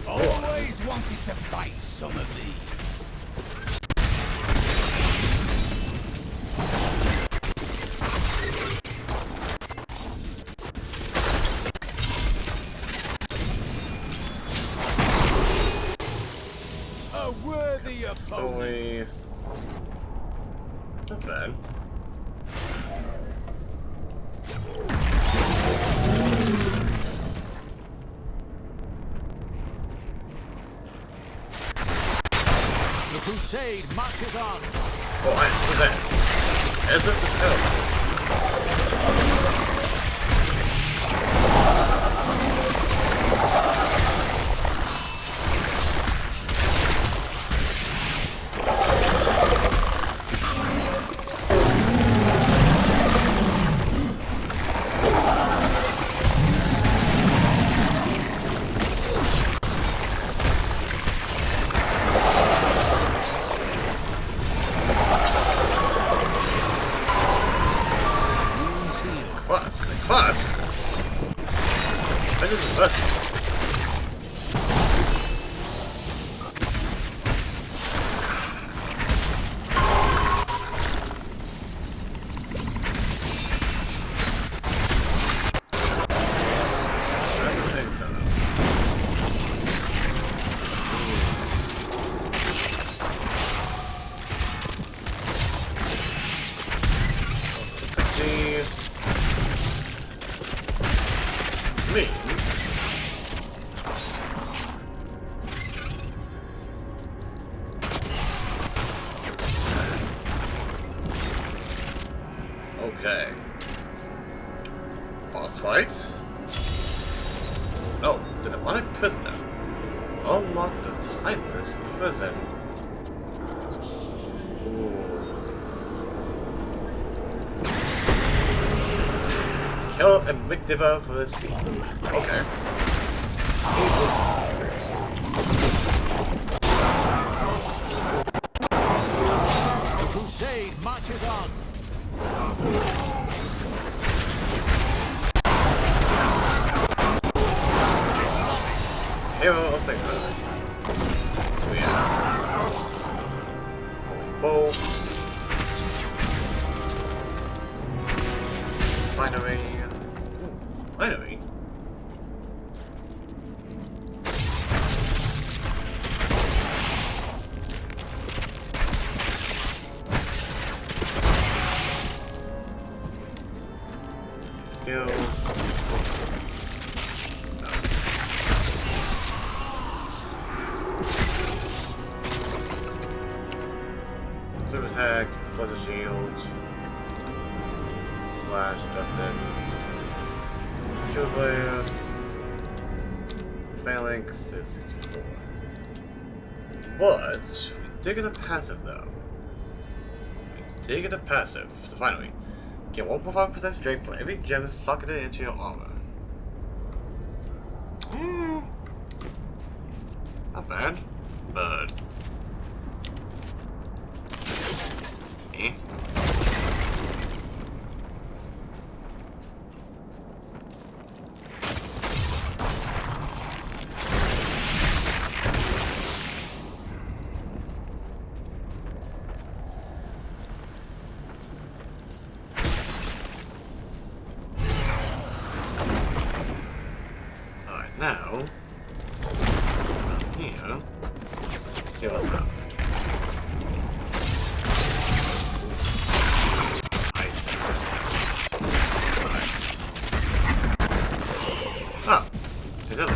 B: Always wanted to fight some of these.
A: Story. Not bad.
B: The crusade marches on.
A: Oh, I possess. As of the hell. Class. I just invested. Okay. Boss fights? Oh, the demonic prisoner. Unlock the timeless prison. Ooh. Kill a McDiver for the sequel. Okay.
B: The crusade marches on.
A: Hero of Sanctuary. So yeah. Bow. Finery. Finery. Skills. Super attack, plus a shield, slash justice, shield player, phalanx is 64. But we did get a passive though. We did get a passive. So finally, get 1.5% strength for every gem socketed into your armor. Not bad, but eh. Now, down here, let's see what's up. Ice. Oh, it is.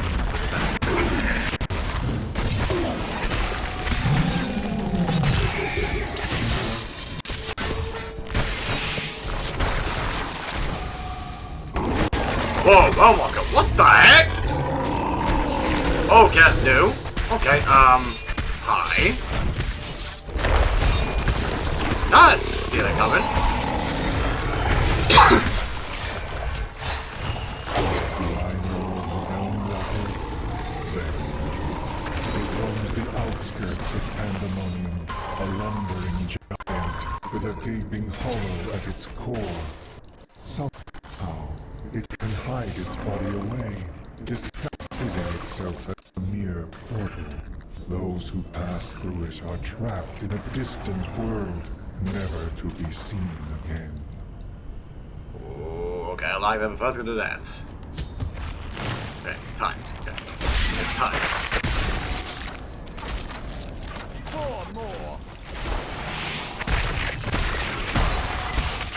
A: Whoa, oh my god, what the heck? Oh, guess new. Okay, hi. Ah, see that coming.
Q: It roams the outskirts of Pandemonium, a lumbering giant with a gaping hollow at its core. Somehow, it can hide its body away, disguising itself as a mere portal. Those who pass through it are trapped in a distant world, never to be seen again.
A: Oh, okay, I like that, but first we'll do that. Okay, timed. Okay. It's timed.
B: 4 more.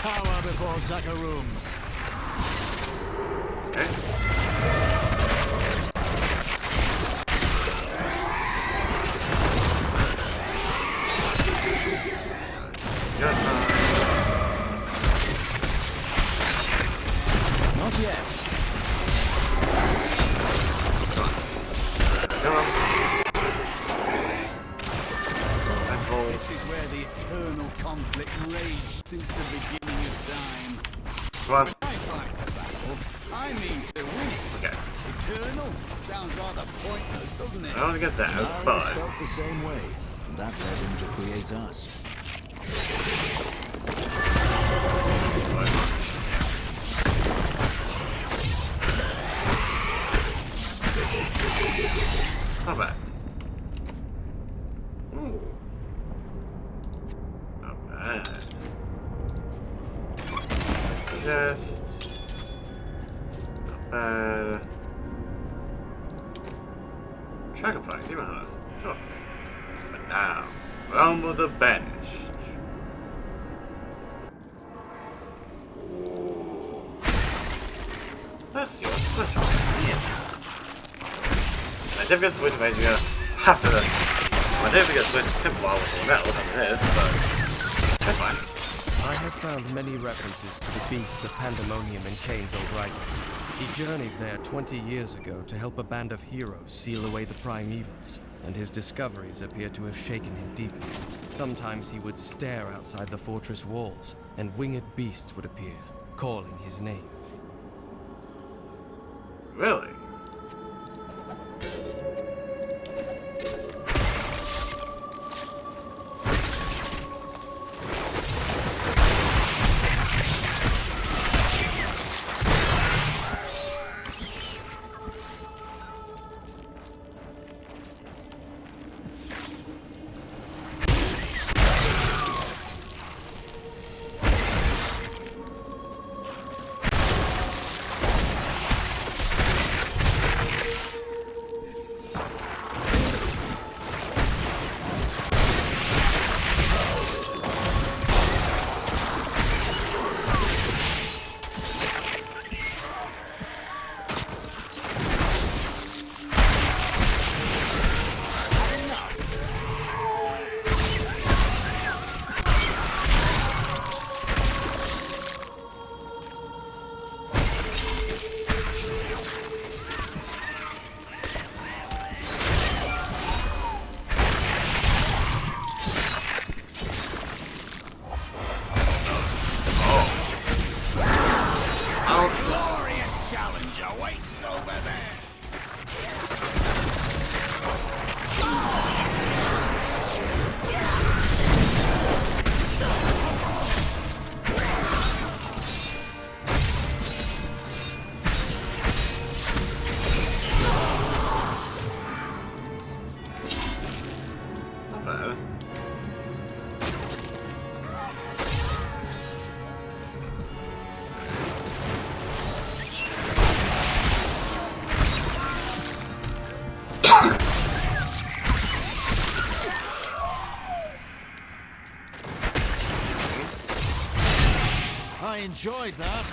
B: Power before Zakarum.
A: Okay.
B: Not yet. This is where the eternal conflict raged since the beginning of time.
A: Come on.
B: I fight a battle, I mean to win it.
A: Okay.
B: Eternal sounds rather pointless, doesn't it?
A: I don't get that,
E: Marius
A: but
E: felt the same way, and that led him to create us.
A: not bad. Ooh. Not bad. Just not bad. Tracker Pack, Demon Hunter. Sure. But now, Realm of the Banished. Let's see what's special. My difficult switch made you have to. My difficult switch Templar with one else, whatever it is, but that's fine.
C: I have found many references to the beasts of Pandemonium in Kane's old writings. He journeyed there 20 years ago to help a band of heroes seal away the primevals, and his discoveries appear to have shaken him deeply. Sometimes he would stare outside the fortress walls, and winged beasts would appear, calling his name.
A: Really?
E: enjoyed that.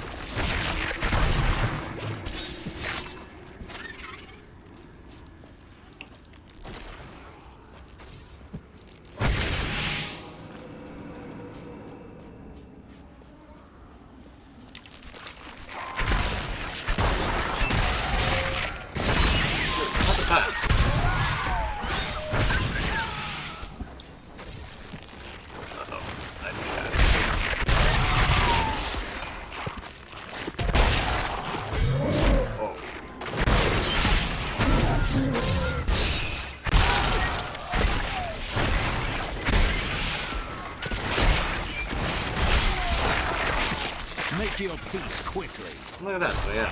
B: Make your peace quickly.
A: Look at that, so yeah.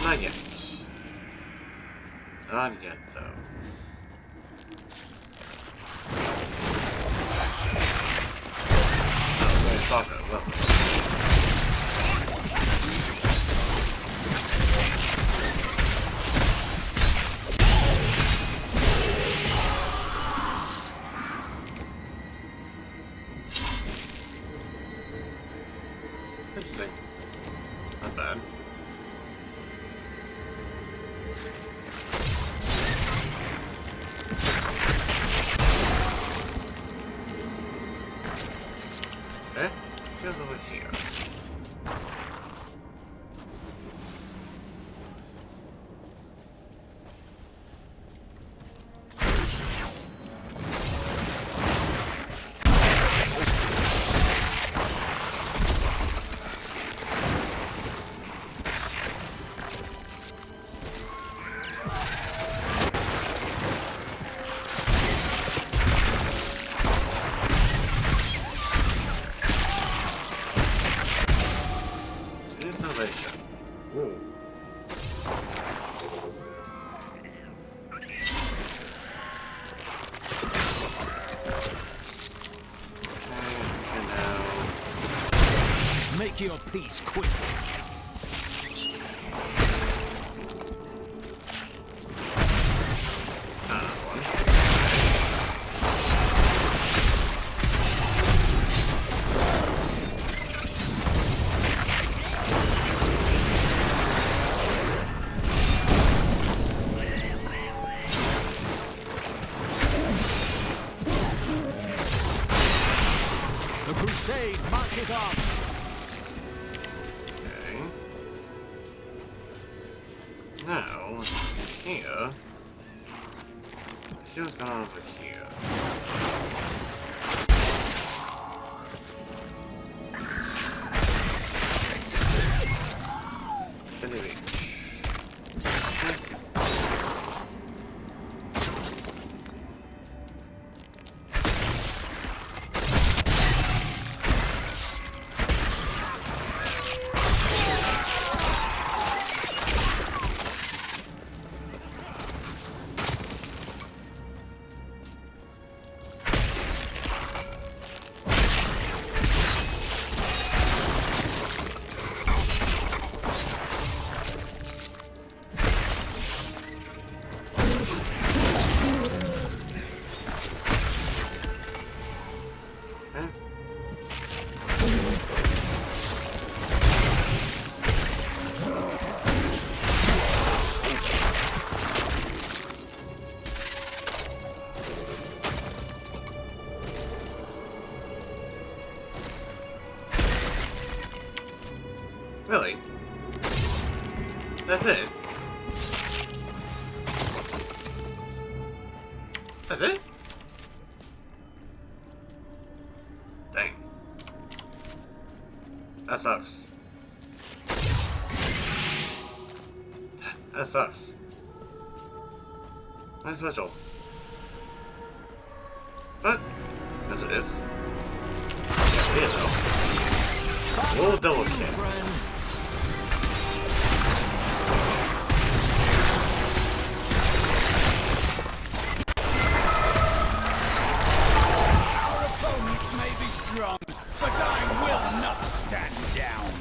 A: Not yet. Not yet, though. Oh, so it's talking about interesting. Not bad. Okay, let's see what's over here. Salvation. Ooh.
B: Make your peace quickly. The crusade marches on.
A: Okay. Now, here. Let's see what's going on over here. City Beach. Really? That's it? That's it? Dang. That sucks. That sucks. Nice special. But, as it is. Yeah, it is though. We'll double kick.
B: Strong, but I will not stand down.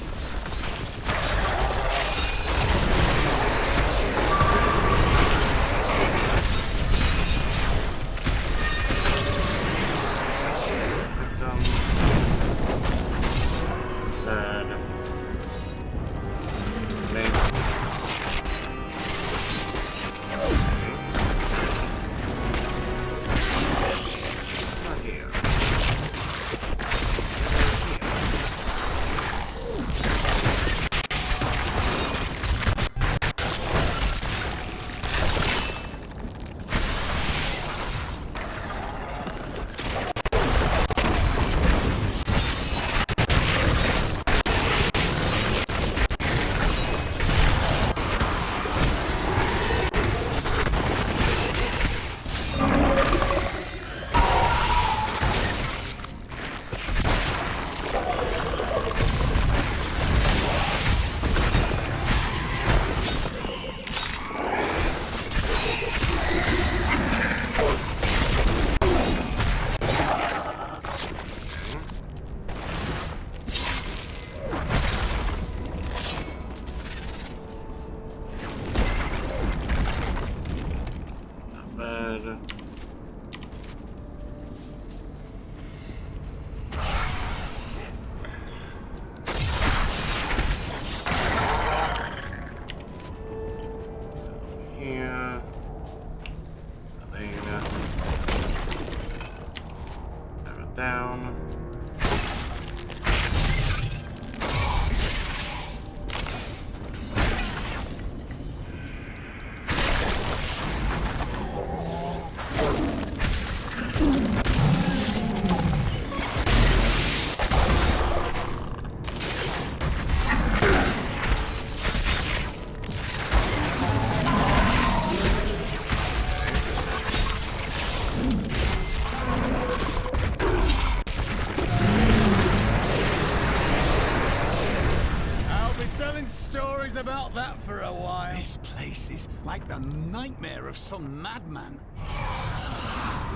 B: worries about that for a while. This place is like the nightmare of some madman.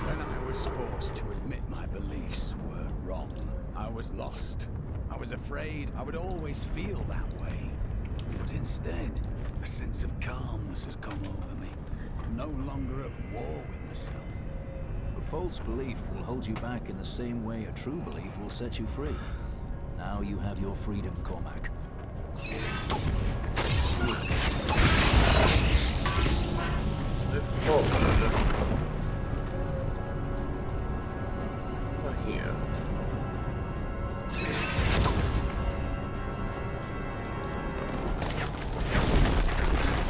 B: When I was forced to admit my beliefs were wrong, I was lost. I was afraid I would always feel that way. But instead, a sense of calmness has come over me. I'm no longer at war with myself.
E: A false belief will hold you back in the same way a true belief will set you free. Now you have your freedom, Cormac.
A: Here.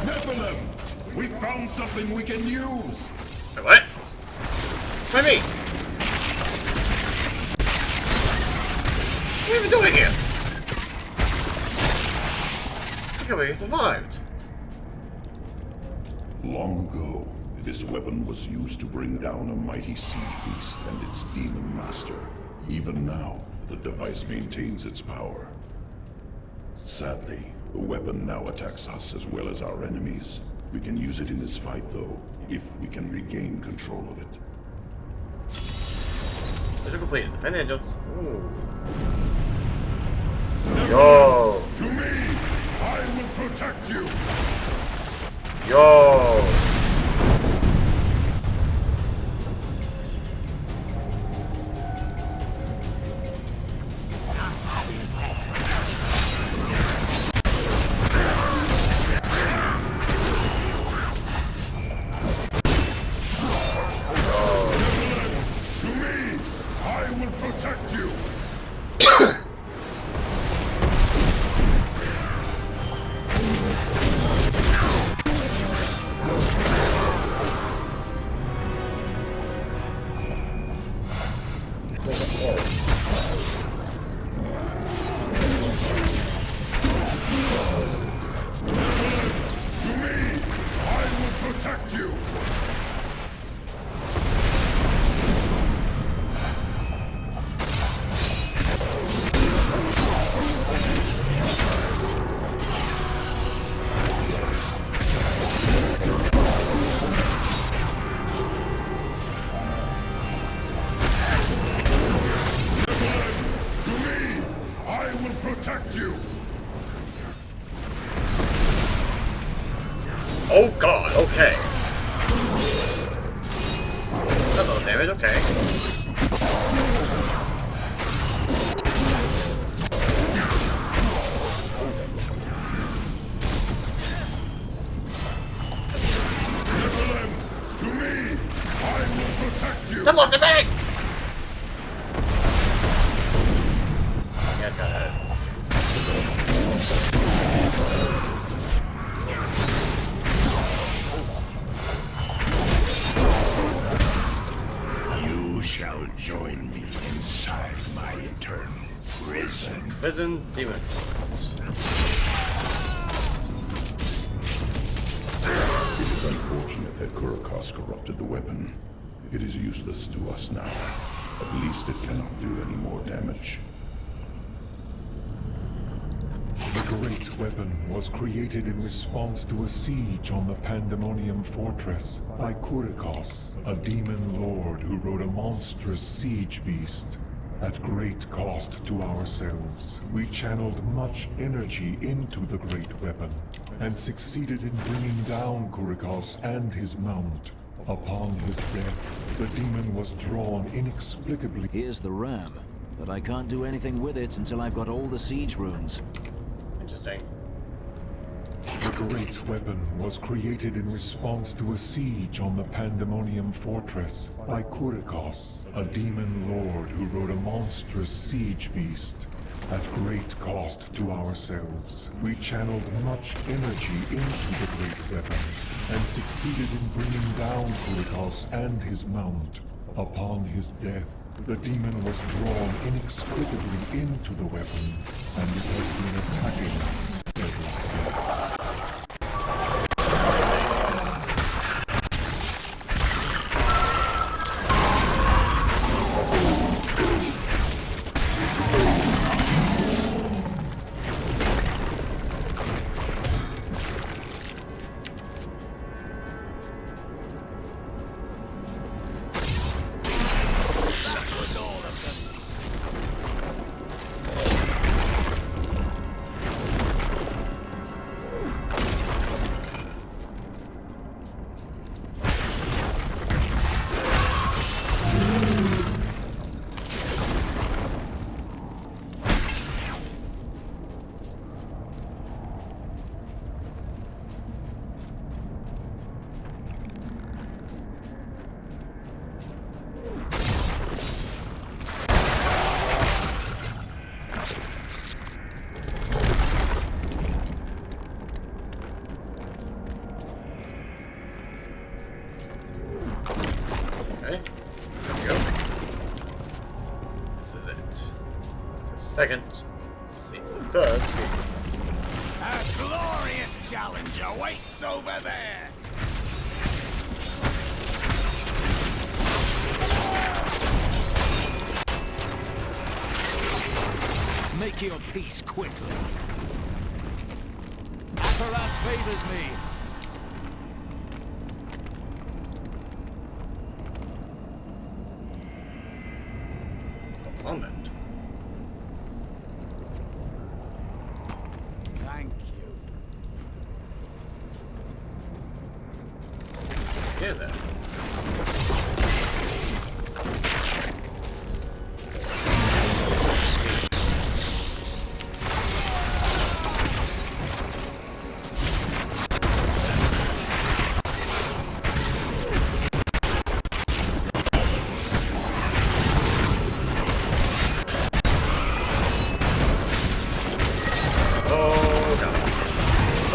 Q: NEPHALEEMM! We found something we can use!
A: What? What do you mean? What are you doing here? Look how we survived.
Q: Long ago, this weapon was used to bring down a mighty siege beast and its demon master. Even now, the device maintains its power. Sadly, the weapon now attacks us as well as our enemies. We can use it in this fight, though, if we can regain control of it.
A: Mission completed. Defend the angels. Ooh. Yo!
Q: To me! I will protect you!
A: Yo! Oh god, okay. Hello, David, okay.
Q: To me! I will protect you!
A: That wasn't me! Yes, got it.
Q: You shall join me inside my eternal prison.
A: Prison demon.
Q: It is unfortunate that Kurikos corrupted the weapon. It is useless to us now. At least it cannot do any more damage.
I: The great weapon was created in response to a siege on the Pandemonium Fortress by Kurikos, a demon lord who rode a monstrous siege beast. At great cost to ourselves, we channeled much energy into the great weapon, and succeeded in bringing down Kurikos and his mount. Upon his death, the demon was drawn inexplicably.
E: Here's the ram, but I can't do anything with it until I've got all the siege runes.
A: Interesting.
I: The great weapon was created in response to a siege on the Pandemonium Fortress by Kurikos, a demon lord who rode a monstrous siege beast. At great cost to ourselves, we channeled much energy into the great weapon, and succeeded in bringing down Kurikos and his mount. Upon his death, the demon was drawn inexplicably into the weapon, and it has been attacking us ever since.
A: second, third seed.
B: A glorious challenge awaits over there!
E: Make your peace quickly. Apparat favors me.
A: A moment.
B: Thank you.
A: Here then.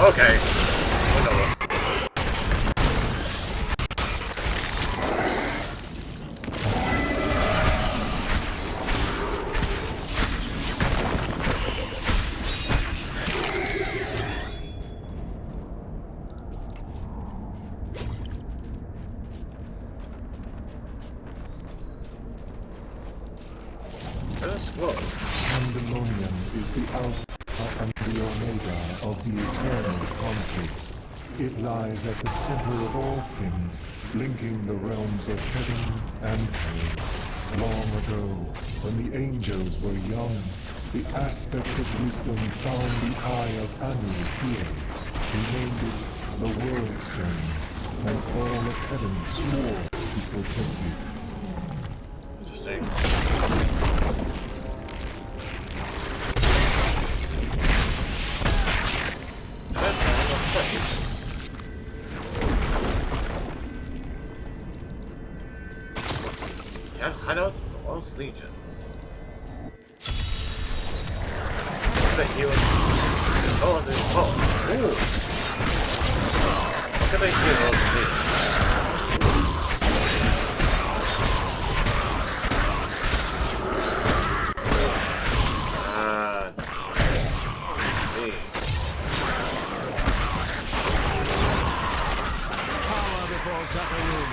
A: Okay. Whatever.
Q: Pandemonium is the alpha and the omega of the eternal conflict. It lies at the center of all things, linking the realms of heaven and hell. Long ago, when the angels were young, the aspect of wisdom found the eye of Anu here. He named it the World Stone, and all of heaven swore to protect it.
A: Interesting. Hideout of the Lost Legion. The hero. Oh, there's Ooh. Look at the hero.
E: Power before Zapparoom.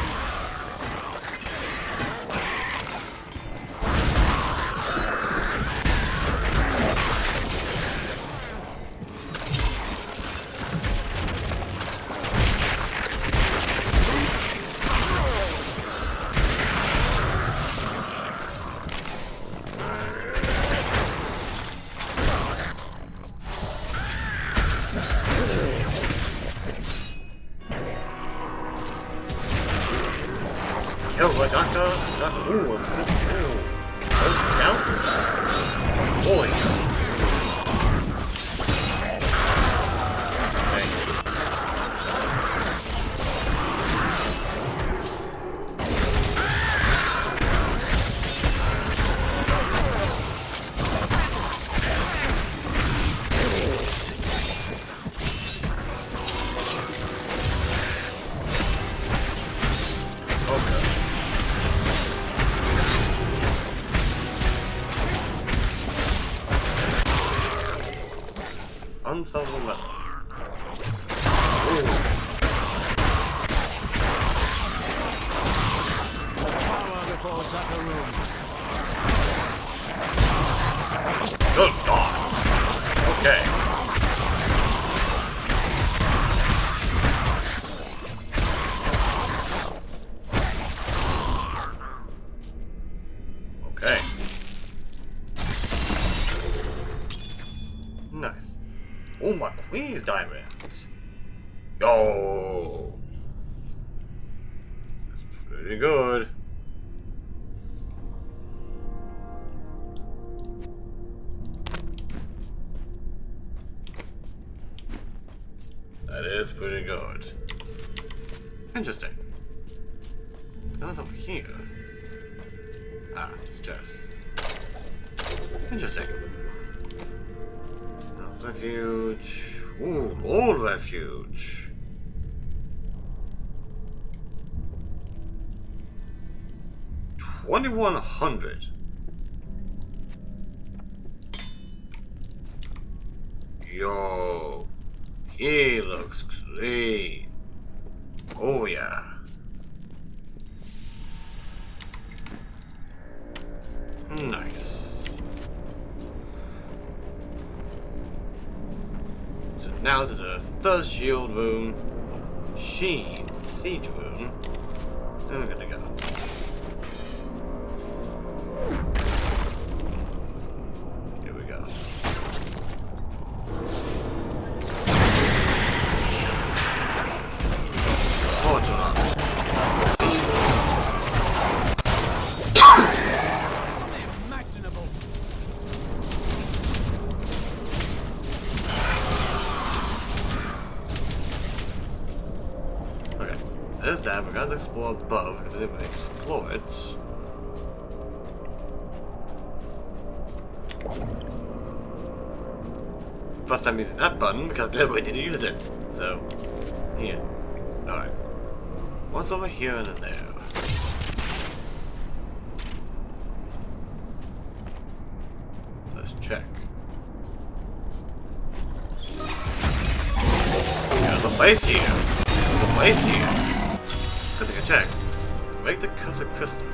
E: Unstoppable metal. Power before Zapparoom.
A: Good God. Okay. Okay. Nice. Oh, my quiz diagrams. Yo. That's pretty good. That is pretty good. Interesting. Not over here. Ah, just chess. Interesting. House refuge. Ooh, old refuge. $2,100. Yo, he looks clean. Oh yeah. Nice. So now to the third shield room, siege room. And we're gonna go. Here we go. Okay, so there's that. We gotta explore above because I didn't really explore it. First time using that button because I never need to use it. So, yeah. Alright. What's over here and then there? Let's check. There's a place here. There's a place here. Good thing I checked. Break the cursed crystal.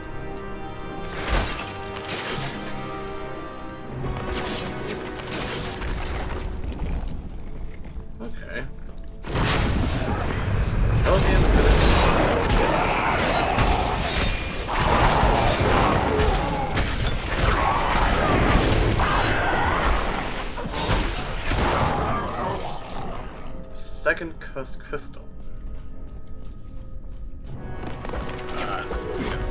A: Okay. Tell me in the minute. Second cursed crystal. Let's see here.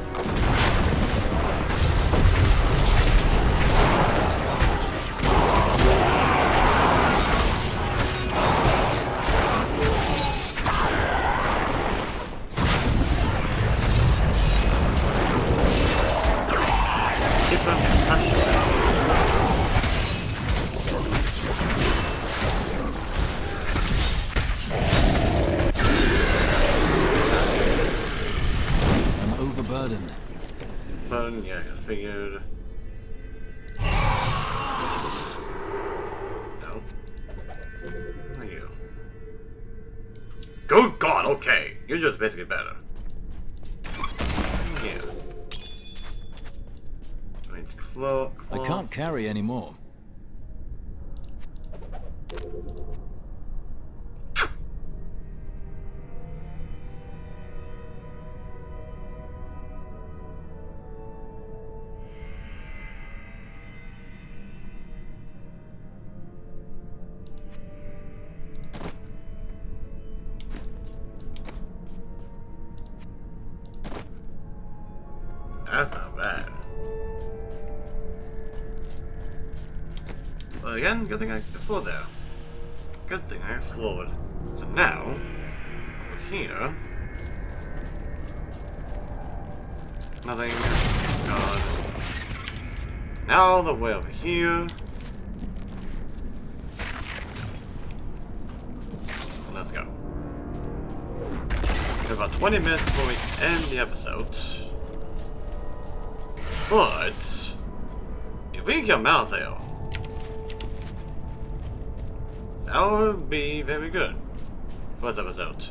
E: Overburdened.
A: Burden, yeah, I figured. No. Who are you? Good God, okay. You're just basically better. Yeah. It's
E: I can't carry anymore.
A: That's not bad. But again, good thing I explored there. Good thing I explored. So now, over here. Nothing. God. Now the way over here. Let's go. We have about 20 minutes before we end the episode. But if we can kill Malthael, that would be very good for this episode.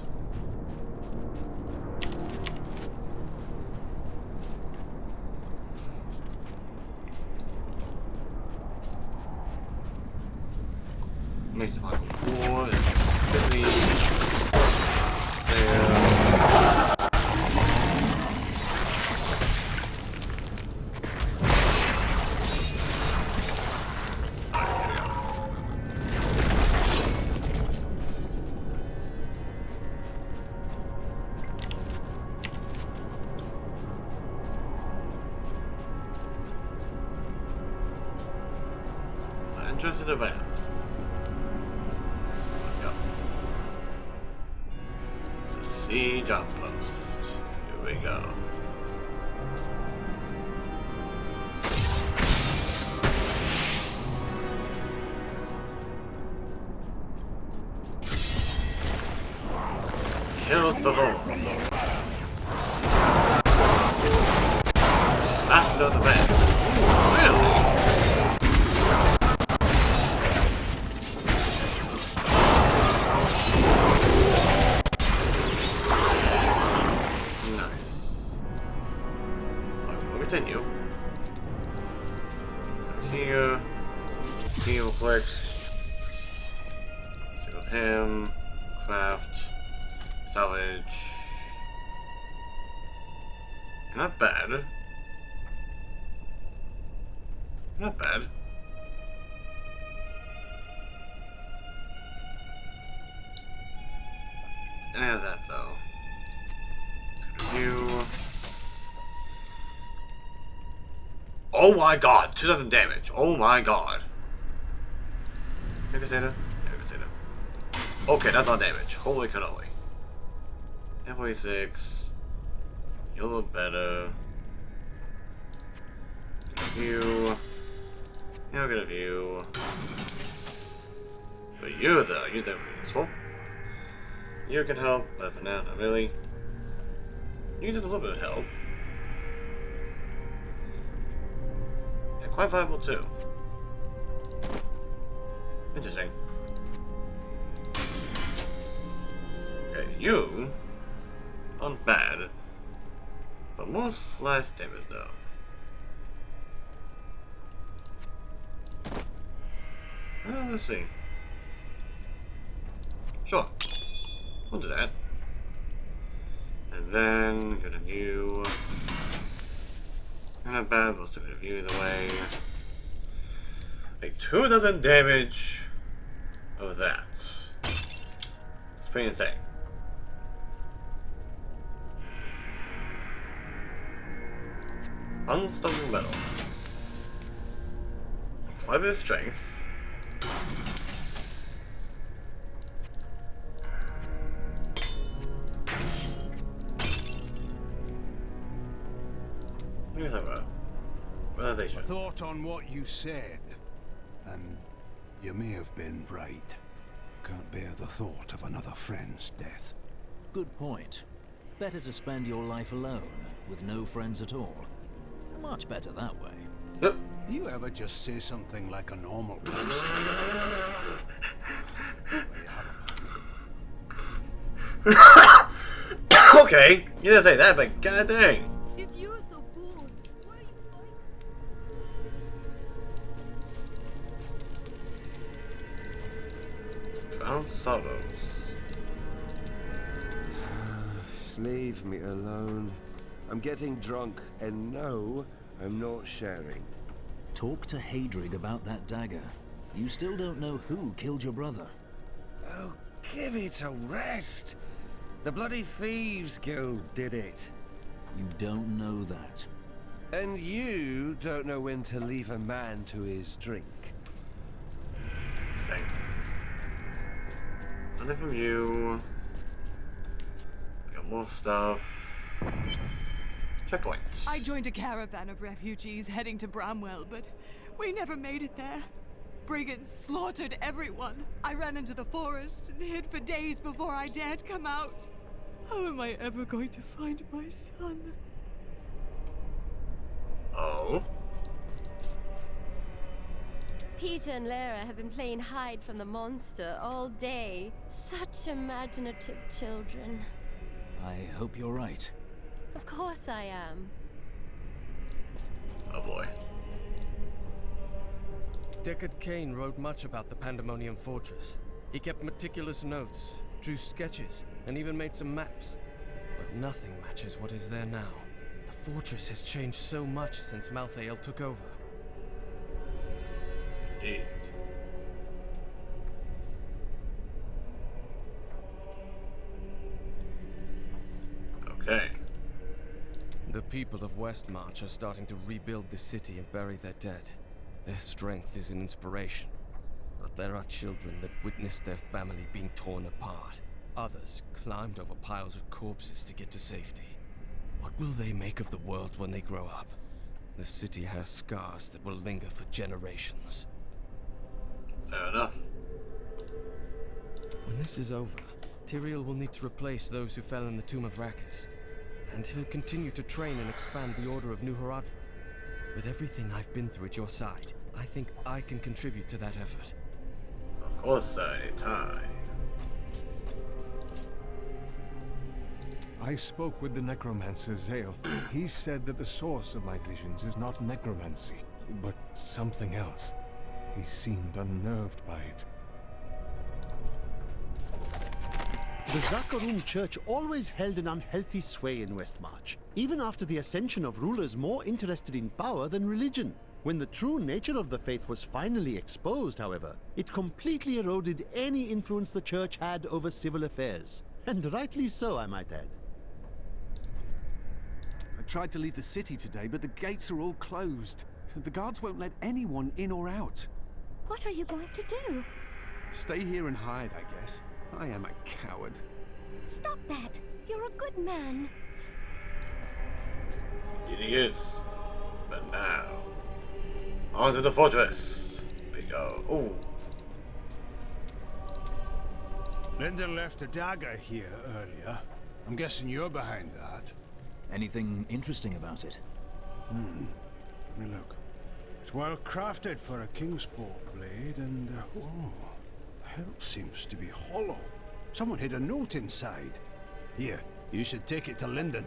A: Makes the final 4 is 50. There. Interested event. Let's go. The siege outpost. Here we go. Kill the Lord. Master of the man. Really? continue. Here. Real quick. Do him. Craft. Salvage. Not bad. Not bad. Any of that though. Review. Oh my god, 2,000 damage. Oh my god. Crusader? Yeah, Crusader. Okay, that's not damage. Holy cannoli. F46. You're a little better. View. You'll get a view. But you though, you're definitely useful. You can help, but for now, not really. You can do a little bit of help. Yeah, quite viable too. Interesting. Okay, you aren't bad, but more slash damage though. Well, let's see. Sure. We'll do that. And then go to view. Not bad, we'll still go to view either way. Like 2,000 damage of that. It's pretty insane. Unstoppable metal. Quite a bit of strength. What are you talking about? Realization.
B: I thought on what you said, and you may have been right. Can't bear the thought of another friend's death.
E: Good point. Better to spend your life alone, with no friends at all. Much better that way.
B: Do you ever just say something like a normal person?
A: Okay, you didn't say that, but god dang.
L: If you're so bored, why are you fighting?
A: Drowned sorrows.
S: Leave me alone. I'm getting drunk, and no, I'm not sharing.
E: Talk to Hadrig about that dagger. You still don't know who killed your brother.
S: Oh, give it a rest. The bloody Thieves Guild did it.
E: You don't know that.
S: And you don't know when to leave a man to his drink.
A: Okay. Nothing from you. Got more stuff. Checkpoints.
G: I joined a caravan of refugees heading to Bramwell, but we never made it there. Brigands slaughtered everyone. I ran into the forest and hid for days before I dared come out. How am I ever going to find my son?
A: Oh?
L: Peter and Lara have been playing hide from the monster all day. Such imaginative children.
E: I hope you're right.
L: Of course I am.
A: Oh boy.
C: Deckard Cain wrote much about the Pandemonium Fortress. He kept meticulous notes, drew sketches, and even made some maps. But nothing matches what is there now. The fortress has changed so much since Malthael took over.
A: Indeed. Okay.
C: The people of Westmarch are starting to rebuild the city and bury their dead. Their strength is an inspiration. But there are children that witnessed their family being torn apart. Others climbed over piles of corpses to get to safety. What will they make of the world when they grow up? The city has scars that will linger for generations.
A: Fair enough.
C: When this is over, Tyrael will need to replace those who fell in the Tomb of Rakis. And he'll continue to train and expand the Order of New Adria. With everything I've been through at your side, I think I can contribute to that effort.
A: Of course, Ty.
I: I spoke with the necromancer Zale. He said that the source of my visions is not necromancy, but something else. He seemed unnerved by it.
J: The Zakarum Church always held an unhealthy sway in Westmarch, even after the ascension of rulers more interested in power than religion. When the true nature of the faith was finally exposed, however, it completely eroded any influence the church had over civil affairs. And rightly so, I might add.
M: I tried to leave the city today, but the gates are all closed. The guards won't let anyone in or out.
P: What are you going to do?
M: Stay here and hide, I guess. I am a coward.
P: Stop that! You're a good man.
A: It is. But now, onto the fortress we go. Ooh.
B: Lyndon left a dagger here earlier. I'm guessing you're behind that.
E: Anything interesting about it?
B: Let me look. It's well crafted for a Kingsport blade, and oh, the hilt seems to be hollow. Someone hid a note inside. Here, you should take it to Lyndon.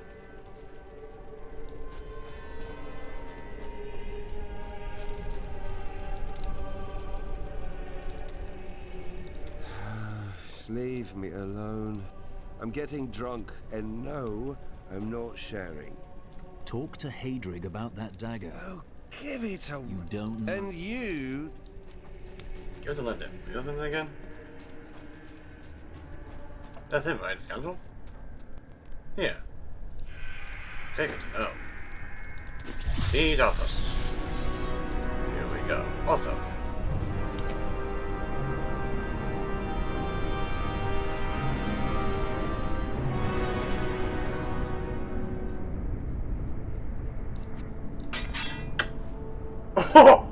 S: Leave me alone. I'm getting drunk, and no, I'm not sharing.
E: Talk to Hadrig about that dagger.
S: Oh, give it a...
E: You don't know.
S: And you...
A: Give it to Lyndon. You know something again? That's him, right? Scoundrel? Yeah. Okay, good to know. He's awesome. Here we go. Also. Oh!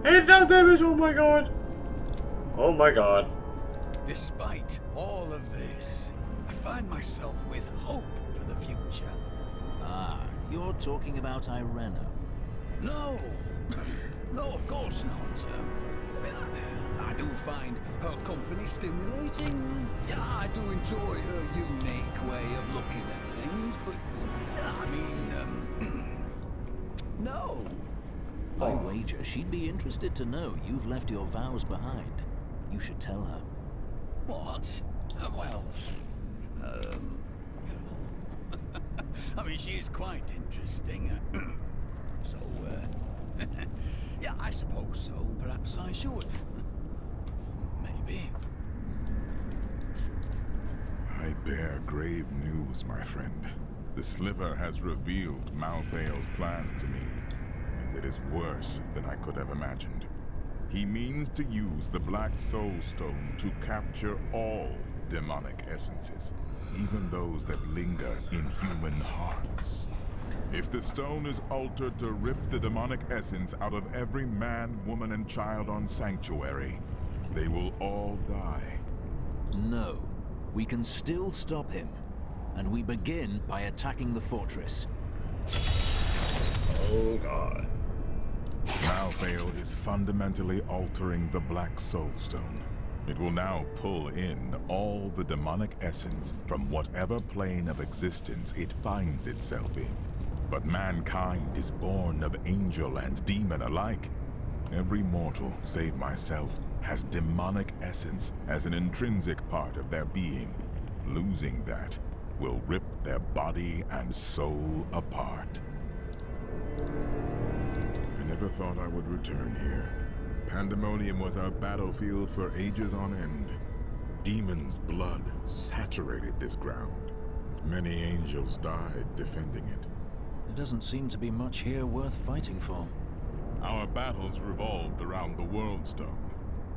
A: 8,000 damage! Oh my god! Oh my god.
B: Despite all of this, I find myself with hope for the future.
E: Ah, you're talking about Irena.
B: No! No, of course not. I do find her company stimulating. Yeah, I do enjoy her unique way of looking at things, but, I mean, no.
E: I wager she'd be interested to know you've left your vows behind. You should tell her.
B: What? Well, I mean, she is quite interesting. So, yeah, I suppose so. Perhaps I should. Maybe.
N: I bear grave news, my friend. The Sliver has revealed Malthael's plan to me, and it is worse than I could have imagined. He means to use the Black Soul Stone to capture all demonic essences, even those that linger in human hearts. If the stone is altered to rip the demonic essence out of every man, woman, and child on Sanctuary, they will all die.
E: No. We can still stop him. And we begin by attacking the fortress.
A: Oh god.
N: Malthael is fundamentally altering the Black Soul Stone. It will now pull in all the demonic essence from whatever plane of existence it finds itself in. But mankind is born of angel and demon alike. Every mortal, save myself, has demonic essence as an intrinsic part of their being. Losing that will rip their body and soul apart. I never thought I would return here. Pandemonium was our battlefield for ages on end. Demons' blood saturated this ground. Many angels died defending it.
E: There doesn't seem to be much here worth fighting for.
N: Our battles revolved around the World Stone.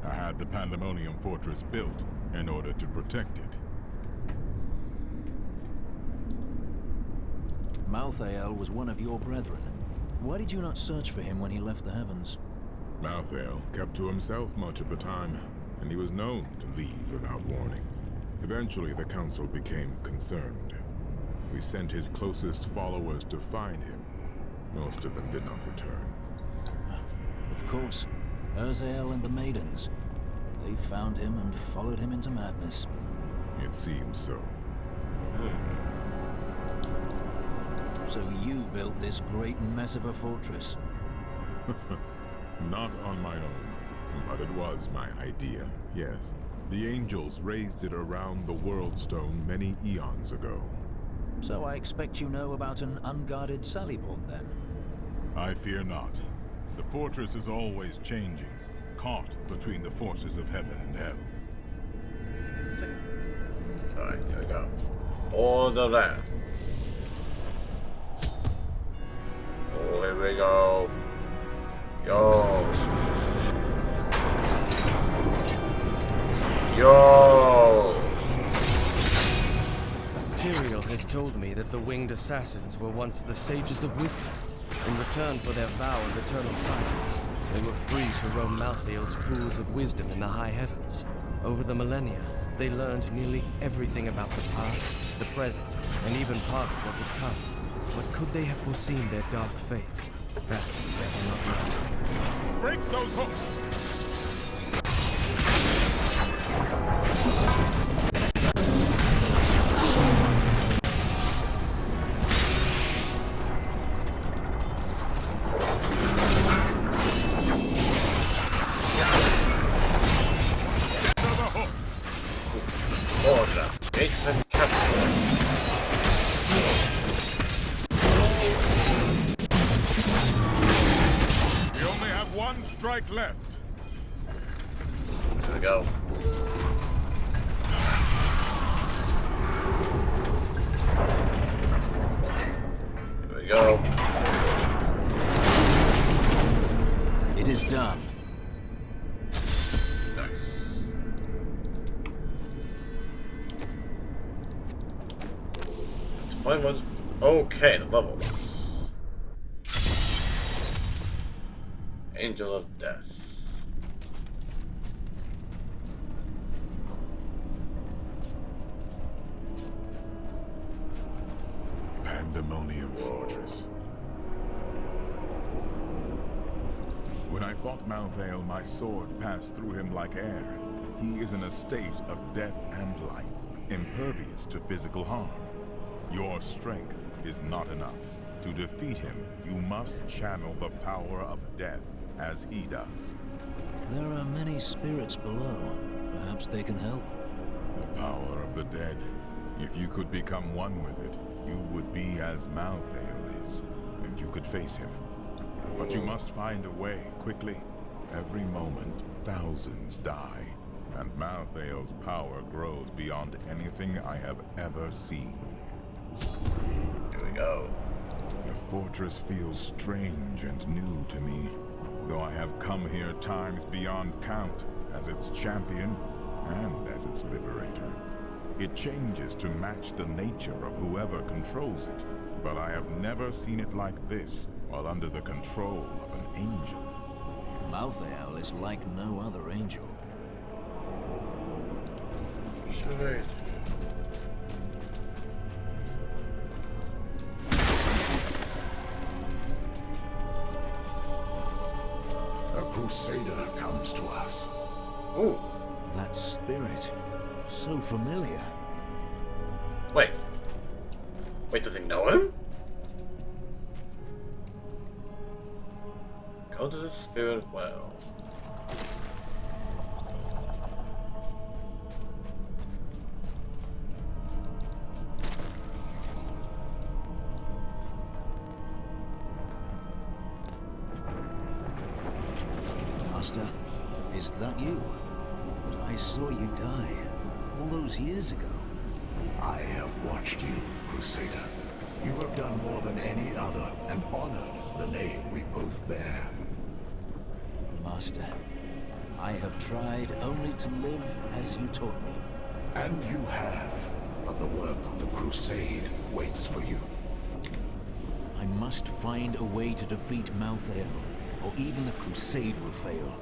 N: I had the Pandemonium Fortress built in order to protect it.
E: Malthael was one of your brethren. Why did you not search for him when he left the heavens?
N: Malthael kept to himself much of the time, and he was known to leave without warning. Eventually, the Council became concerned. We sent his closest followers to find him. Most of them did not return.
E: Of course. Urzael and the Maidens. They found him and followed him into madness.
N: It seems so.
E: So you built this great mess of a fortress?
N: Not on my own, but it was my idea, yes. The angels raised it around the World Stone many eons ago.
E: So I expect you know about an unguarded sally port then?
N: I fear not. The fortress is always changing, caught between the forces of heaven and hell.
A: Alright, here we go. Borderland. Oh, here we go. Yo. Yo.
C: Tyrael has told me that the winged assassins were once the sages of wisdom. In return for their vow of eternal silence, they were free to roam Malthael's pools of wisdom in the high heavens. Over the millennia, they learned nearly everything about the past, the present, and even part of what would come. But could they have foreseen their dark fates? That they do not know.
N: Break those hooks! Strike left.
A: There we go. Here we go.
E: It is done.
A: Nice. Point was okay. The levels. Angel of Death.
N: Pandemonium Fortress. When I fought Malthael, my sword passed through him like air. He is in a state of death and life, impervious to physical harm. Your strength is not enough. To defeat him, you must channel the power of death, as he does.
E: There are many spirits below. Perhaps they can help.
N: The power of the dead. If you could become one with it, you would be as Malthael is, and you could face him. But you must find a way, quickly. Every moment, thousands die, and Malthael's power grows beyond anything I have ever seen.
A: Here we go.
N: The fortress feels strange and new to me, though I have come here times beyond count as its champion and as its liberator. It changes to match the nature of whoever controls it, but I have never seen it like this while under the control of an angel.
E: Malthael is like no other angel.
A: Shit.
R: A Crusader comes to us.
A: Oh.
E: That spirit. So familiar.
A: Wait. Wait, does he know him? Go to the spirit well.
E: Master, is that you? But I saw you die all those years ago.
R: I have watched you, Crusader. You have done more than any other and honored the name we both bear.
E: Master, I have tried only to live as you taught me.
R: And you have, but the work of the Crusade waits for you.
E: I must find a way to defeat Malthael, or even the Crusade will fail.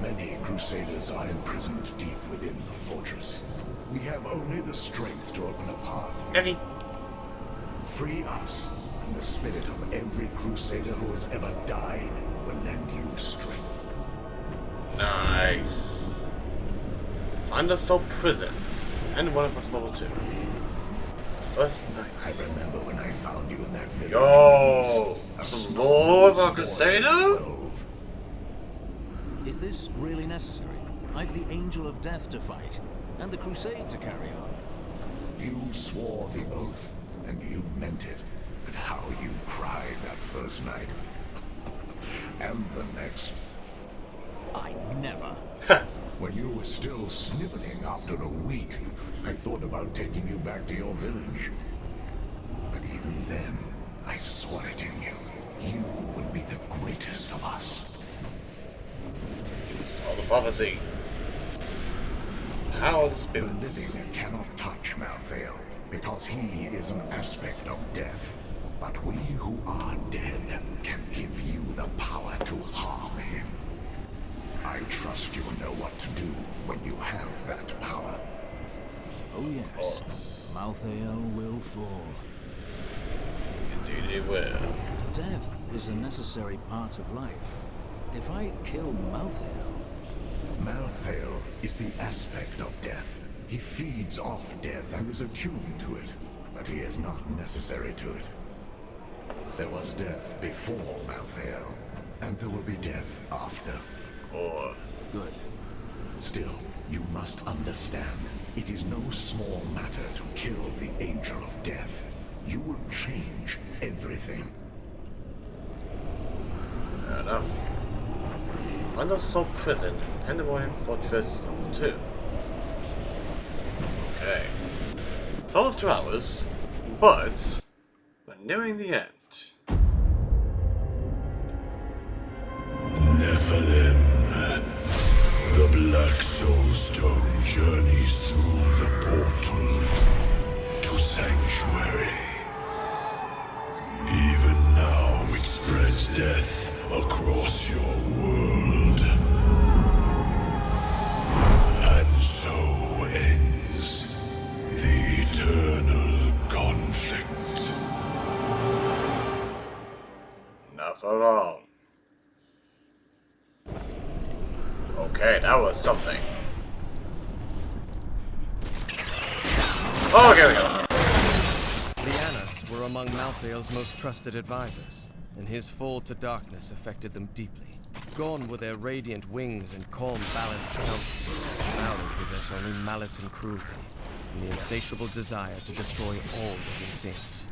R: Many Crusaders are imprisoned deep within the fortress. We have only the strength to open a path. Free us, and the spirit of every Crusader who has ever died will lend you strength.
A: Nice. Find a soul prison. And one of us level 2. first night.
R: I remember when I found you in that village.
A: Yo! Some more of a Crusader?
E: Is this really necessary? I've the Angel of Death to fight, and the Crusade to carry on.
R: You swore the oath, and you meant it. But how you cried that first night. And the next.
E: I never.
R: When you were still sniveling after a week, I thought about taking you back to your village. But even then, I saw it in you. You would be the greatest of us.
A: Saw the prophecy. Power of the
R: The
A: spirits.
R: living cannot touch Malthael, because he is an aspect of death. But we who are dead can give you the power to harm him. I trust you know what to do when you have that power.
E: Oh yes, Malthael will fall.
A: Indeed he will.
E: Death is a necessary part of life. If I kill Malthael...
R: Malthael is the aspect of death. He feeds off death and is attuned to it, but he is not necessary to it. There was death before Malthael, and there will be death after.
A: Of course.
E: Good.
R: Still, you must understand, it is no small matter to kill the Angel of Death. You will change everything.
A: Fair enough. Undersoul Prison, Pandemonium Fortress 2. Okay. It's almost 2 hours, but we're nearing the end.
Q: NEPHALEEMM. The Black Soul Stone journeys through the portal to Sanctuary. Even now it spreads death across your world. And so ends the eternal conflict.
A: Not for long. Okay, that was something. Oh, here we go.
C: LEAH were among Malthael's most trusted advisors, and his fall to darkness affected them deeply. Gone were their radiant wings and calm, balanced counsel. Now they possess only malice and cruelty, and the insatiable desire to destroy all living things.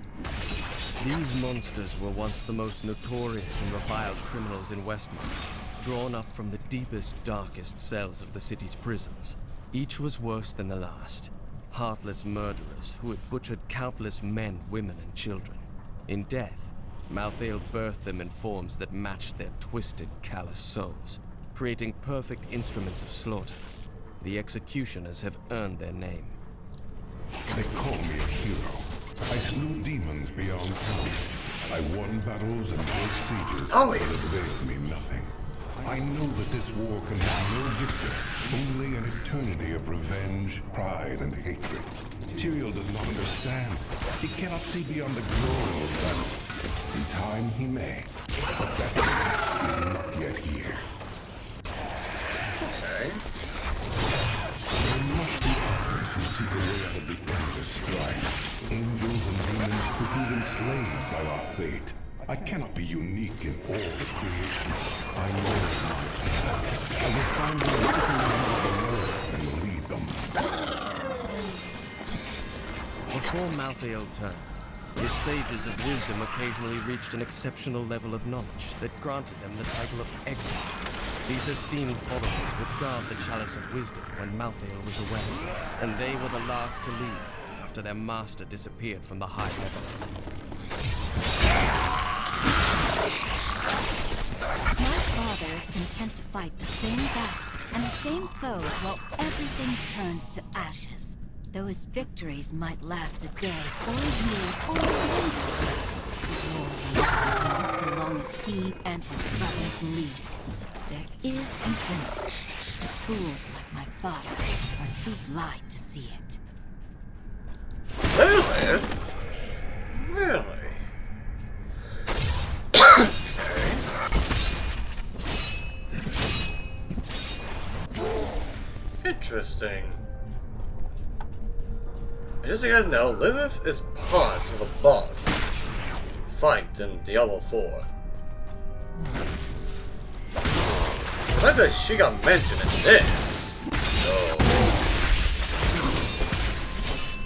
C: These monsters were once the most notorious and reviled criminals in Westmarch, drawn up from the deepest, darkest cells of the city's prisons. Each was worse than the last. Heartless murderers who had butchered countless men, women, and children. In death, Malthael birthed them in forms that matched their twisted, callous souls, creating perfect instruments of slaughter. The executioners have earned their name.
Q: They call me a hero. I slew demons beyond count. I won battles and broke sieges, but it availed me nothing. I know that this war can have no victor, only an eternity of revenge, pride, and hatred. Tyrael does not understand. He cannot see beyond the glory of battle. In time he may, but that day is not yet here.
A: Okay.
Q: There must be others who seek a way out of the endless strife. Angels and demons who feel enslaved by our fate. I cannot be unique in all of creation. I know my path. I will find the wisdom and lead them.
C: Before Malthael turned, his sages of wisdom occasionally reached an exceptional level of knowledge that granted them the title of Exile. These esteemed followers would guard the Chalice of Wisdom when Malthael was away, and they were the last to leave after their master disappeared from the high heavens.
T: My father is content to fight the same battles and the same foes while everything turns to ashes. Though his victories might last a day, or a year, or a century, so long as he and his brothers lead. There is an end. Fools like my father are too blind to see it.
A: Lilith? Really? Interesting. As you guys know, Lilith is part of a boss fight in Diablo 4. The fact that she got mentioned in this, so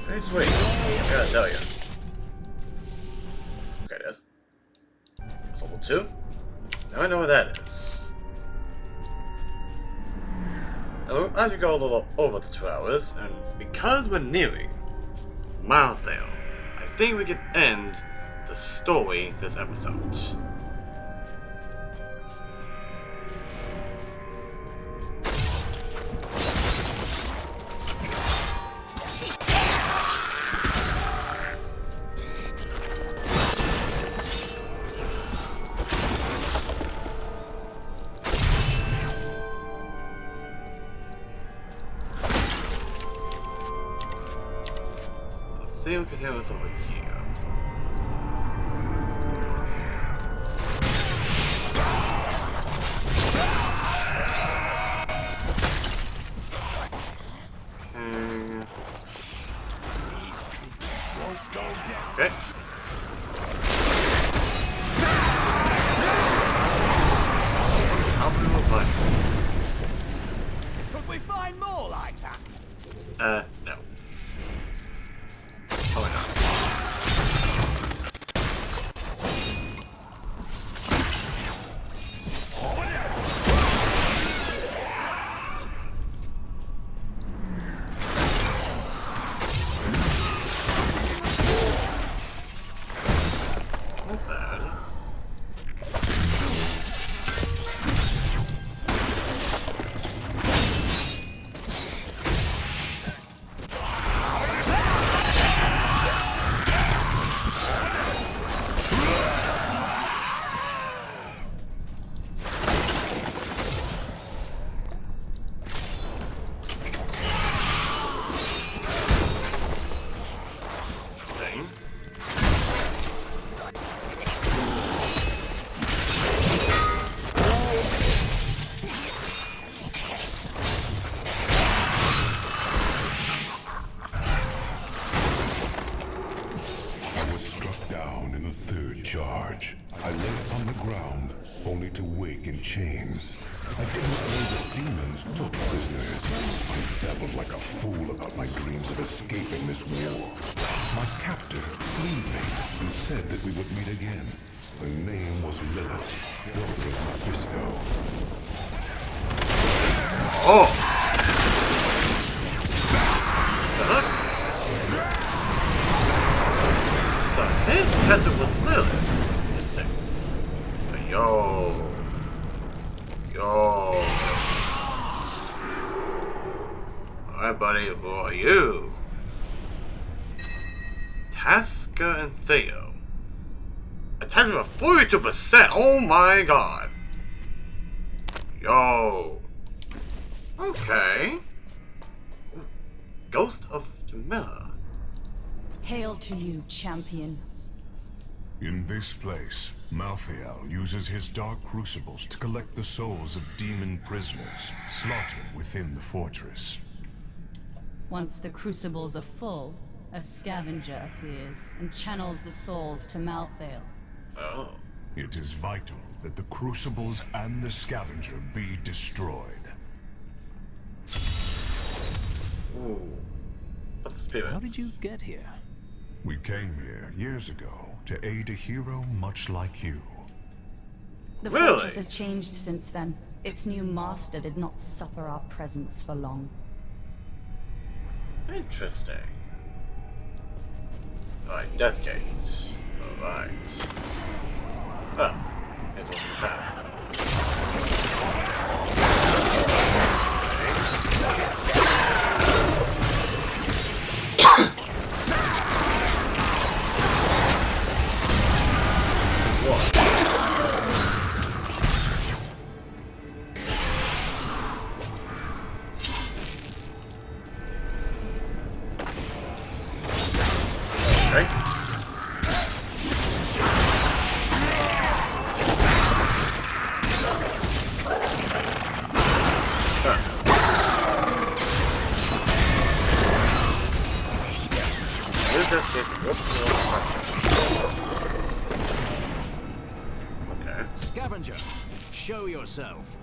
A: very sweet, I gotta tell you. Okay, that's level 2. Now I know what that is. Now, as you go a little over the 2 hours, and because we're nearing Malthael, I think we can end the story this episode. See what continues over here. Okay. How many will find?
B: Could we find more like that?
A: No. Probably not. Not bad.
Q: charge. I lay upon the ground, only to wake in chains. I didn't know the demons took prisoners. I babbled like a fool about my dreams of escaping this war. My captor freed me and said that we would meet again. Her name was Lilith, daughter of Mephisto.
A: Oh! So his captain was Lilith. Interesting. Yo. Alright, buddy, who are you? Tasker and Theo. Attack with 42%! Oh my god! Yo. Okay. Ghost of Jamila.
G: Hail to you, champion.
N: In this place, Malthael uses his dark crucibles to collect the souls of demon prisoners slaughtered within the fortress.
U: Once the crucibles are full, a scavenger appears and channels the souls to Malthael.
A: Oh.
N: It is vital that the crucibles and the scavenger be destroyed.
A: Ooh. What's the spirit?
E: How did you get here?
N: We came here years ago to aid a hero much like you.
U: The
A: Really?
U: fortress has changed since then. Its new master did not suffer our presence for long.
A: Interesting. Alright, Death Gates. Alright. Ah, here's one the path. just hit whoops. Okay.
E: Scavenger, show yourself.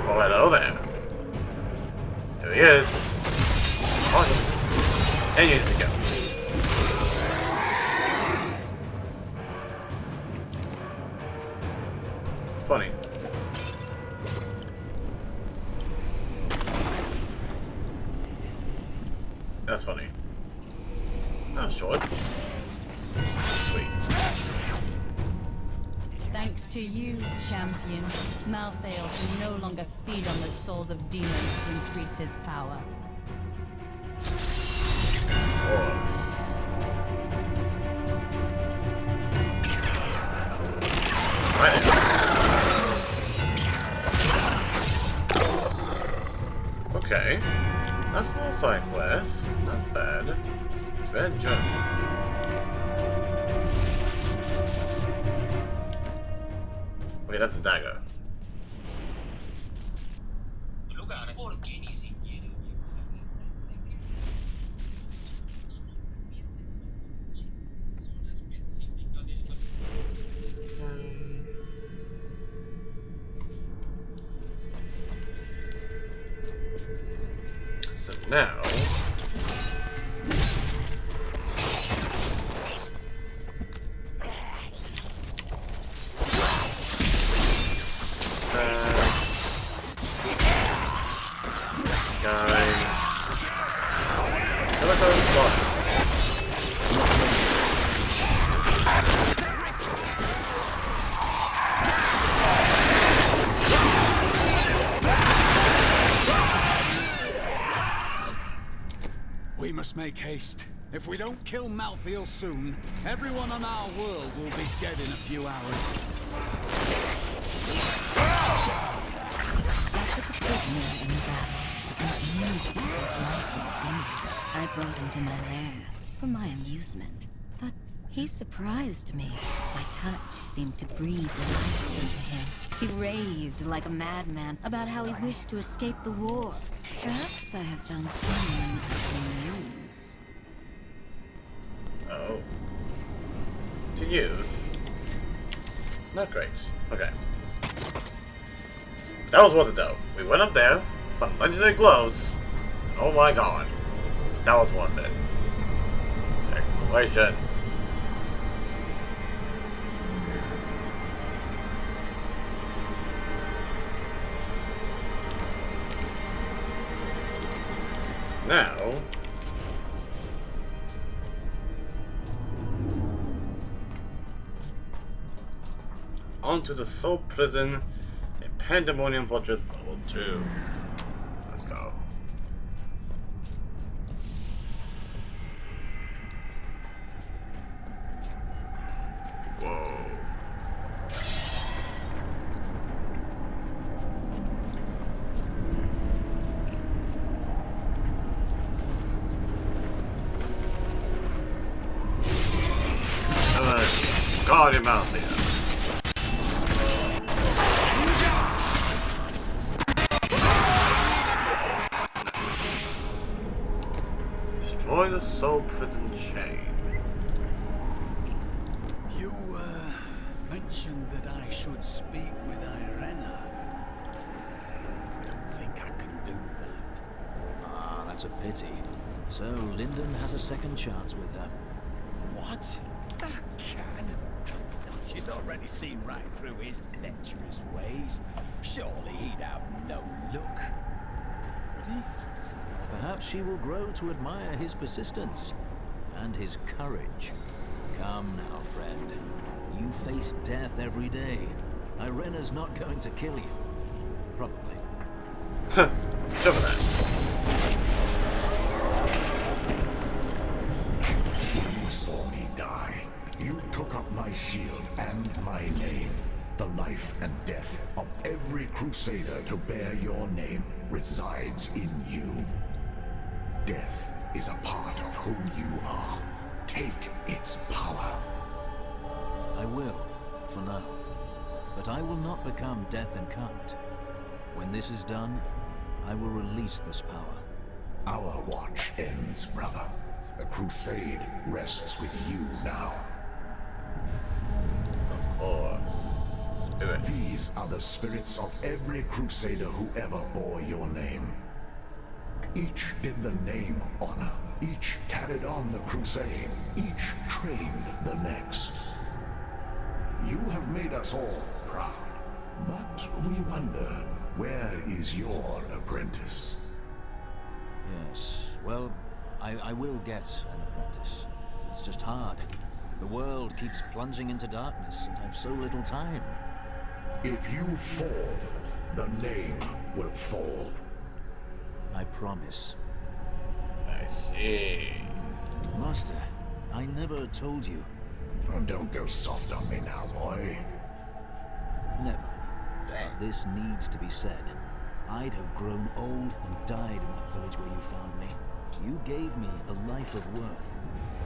A: Oh, hello there. Here he is. Awesome. And years ago. Funny. That's funny. Not short. Sweet.
U: Thanks to you, champion, Malthael can no longer feed on the souls of demons to increase his power.
A: Okay. That's a little side quest. Not bad. Dread Journey. Okay, that's a dagger. So now...
B: We must make haste. If we don't kill Malthael soon, everyone on our world will be dead in a few hours.
T: I took a prisoner in the battle, and immediately his life was ended. I brought him to my lair for my amusement, but he surprised me. My touch seemed to breathe life into him. He raved like a madman about how he wished to escape the war. Perhaps I have found someone I can use.
A: Oh. To use? Not great. Okay. That was worth it though. We went up there, found legendary gloves. Oh my god. That was worth it. Exploration. So now... onto the Soul Prison in Pandemonium Fortress Level 2. Let's go. Whoa. Guard your mouth here. Destroy the Soul Prison chain.
B: You, mentioned that I should speak with Irena. I don't think I can do that.
E: Ah, that's a pity. So Lyndon has a second chance with her.
B: What? That cad? She's already seen right through his lecherous ways. Surely he'd have no look. Would he?
E: Perhaps she will grow to admire his persistence and his courage. Come now, friend. You face death every day. Irena's not going to kill you. Probably.
A: Huh. Jump that.
Q: You saw me die. You took up my shield and my name. The life and death of every Crusader to bear your name resides in you. Death is a part of who you are. Take its power.
E: I will, for now. But I will not become Death incarnate. When this is done, I will release this power.
Q: Our watch ends, brother. The crusade rests with you now.
A: Of course. Spirits.
Q: These are the spirits of every crusader who ever bore your name. Each did the name honor. Each carried on the crusade. Each trained the next. You have made us all proud. But we wonder, where is your apprentice?
E: Yes, well, I will get an apprentice. It's just hard. The world keeps plunging into darkness, and I've so little time.
Q: If you fall, the name will fall.
E: I promise.
A: I see.
E: Master, I never told you.
Q: Oh, don't go soft on me now, boy.
E: Never. This needs to be said. I'd have grown old and died in that village where you found me. You gave me a life of worth.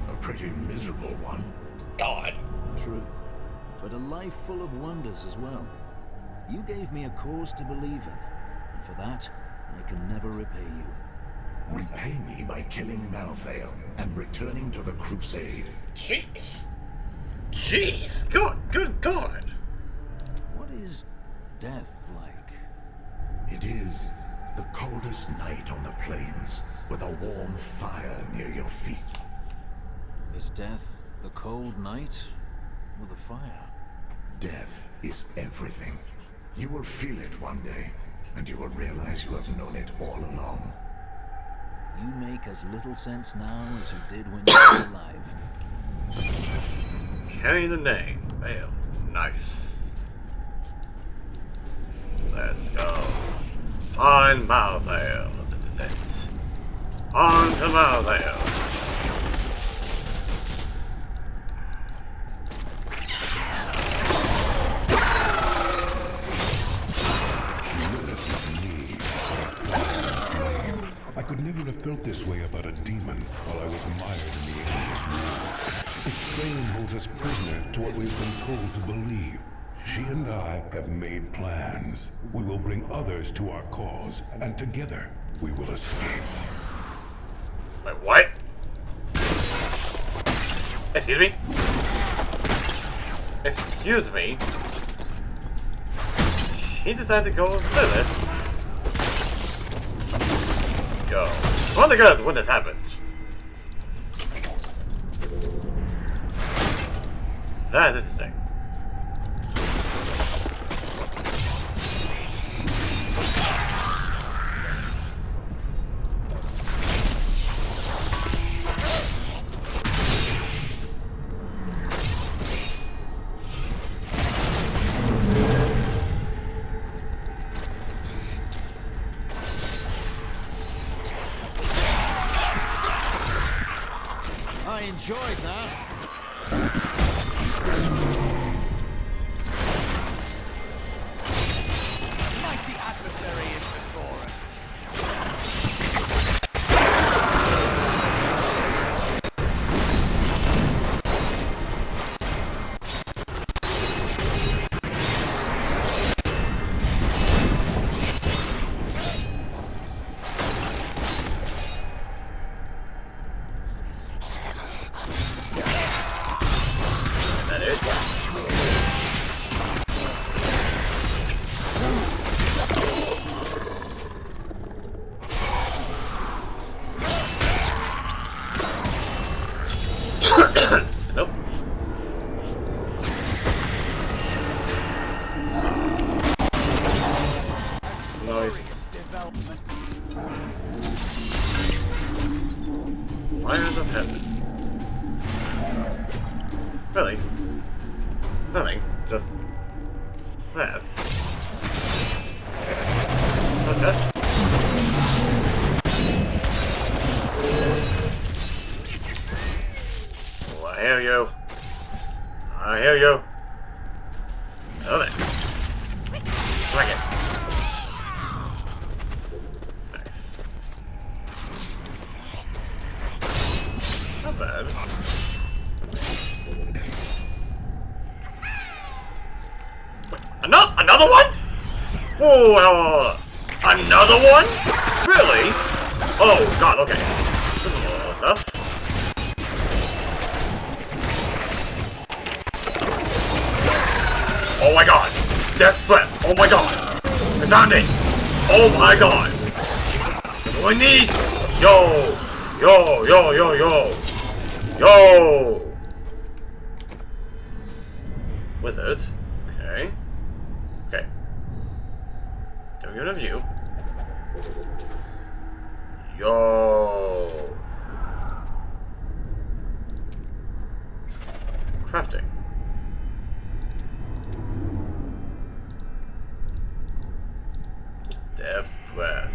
Q: A pretty miserable one.
A: God.
E: True. But a life full of wonders as well. You gave me a cause to believe in. And for that, I can never repay you.
Q: Repay me by killing Malthael and returning to the crusade.
A: Jeez. Jeez. Good God.
E: What is death like?
Q: It is the coldest night on the plains, with a warm fire near your feet.
E: Is death the cold night or the fire?
Q: Death is everything. You will feel it one day, and you will realize you have known it all along.
E: You make as little sense now as you did when you were alive.
A: Carrying the name. Well, nice. Let's go. Find Malthael. This is it. On to Malthael.
Q: I could never have felt this way about a demon while I was mired in the endless war. Its flame holds us prisoner to what we've been told to believe. She and I have made plans. We will bring others to our cause, and together we will escape.
A: Wait, what? Excuse me? Excuse me? She decided to go with it. Go. One of the girls when this happens. That's interesting.
E: I enjoyed that.
B: Mighty adversary is before us.
A: Nope. Nice. Fires of heaven. Really? Nothing. Just that. No test. Oh, I hear you. I hear you. Oh, then. Like it. Nice. Not bad. Wait, another one? Whoa, another one? Really? Oh god, okay. This is a little tough. Oh my god! Death breath! Oh my god! Resounding! Oh my god! What do I need? Yo! Yo, yo, yo, yo! Yo! Wizard. Okay. Okay. Don't give it a view. Yo! Crafting. Death's breath.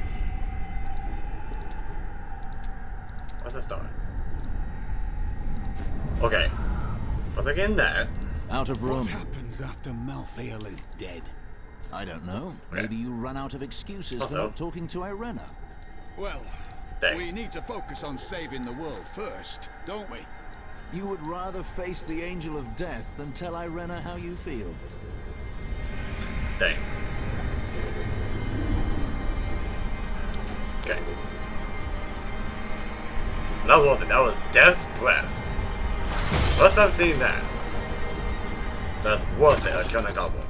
A: What's the star? Okay. Once I get in that.
E: Out of room.
B: What happens after Malthael is dead?
E: I don't know. Maybe you run out of excuses for not talking to Irena.
B: Well, we need to focus on saving the world first, don't we?
E: You would rather face the Angel of Death than tell Irena how you feel.
A: Dang. Okay. That was it. That was Death's Breath. First time seeing that. So that's worth it. I killed a goblin.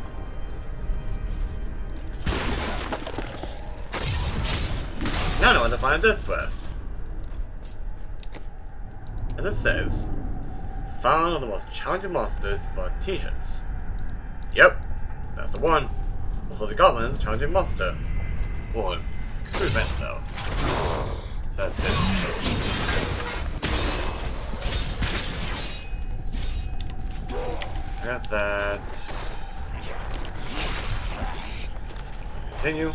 A: Now I know how to find Death's Breath. As it says, found one of the most challenging monsters by t-shirts. Yep, that's the one. Also, the goblin is a challenging monster. One. True event though. So that's it. Got that. Continue.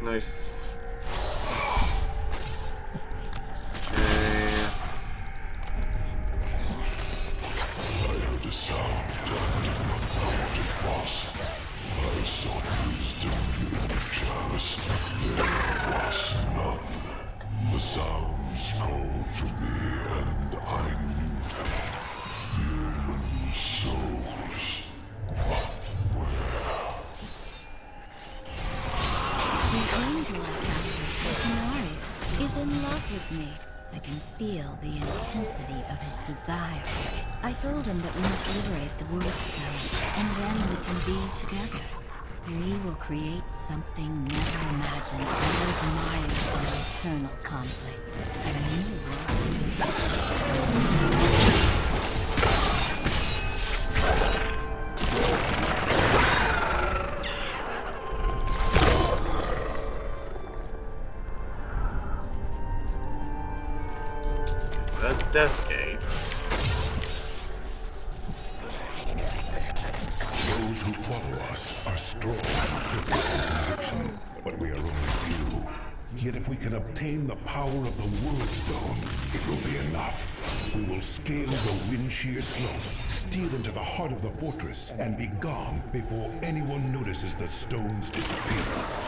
A: Nice.
Q: The sound of the boss. I sought wisdom in the chalice. There was none. The sounds called to me, and I knew them. Human souls. But where?
T: The angel I captured, is in love with me. I can feel the intensity of his desire. I told him that we must liberate the world stone, and then we can be together. We will create something never imagined in those miles of eternal conflict. A new world.
A: That's Death Gate.
Q: Those who follow us are strong in conviction, but we are only few. Yet if we can obtain the power of the World Stone, it will be enough. We will scale the wind shear slope, steal into the heart of the fortress, and be gone before anyone notices the stone's disappearance.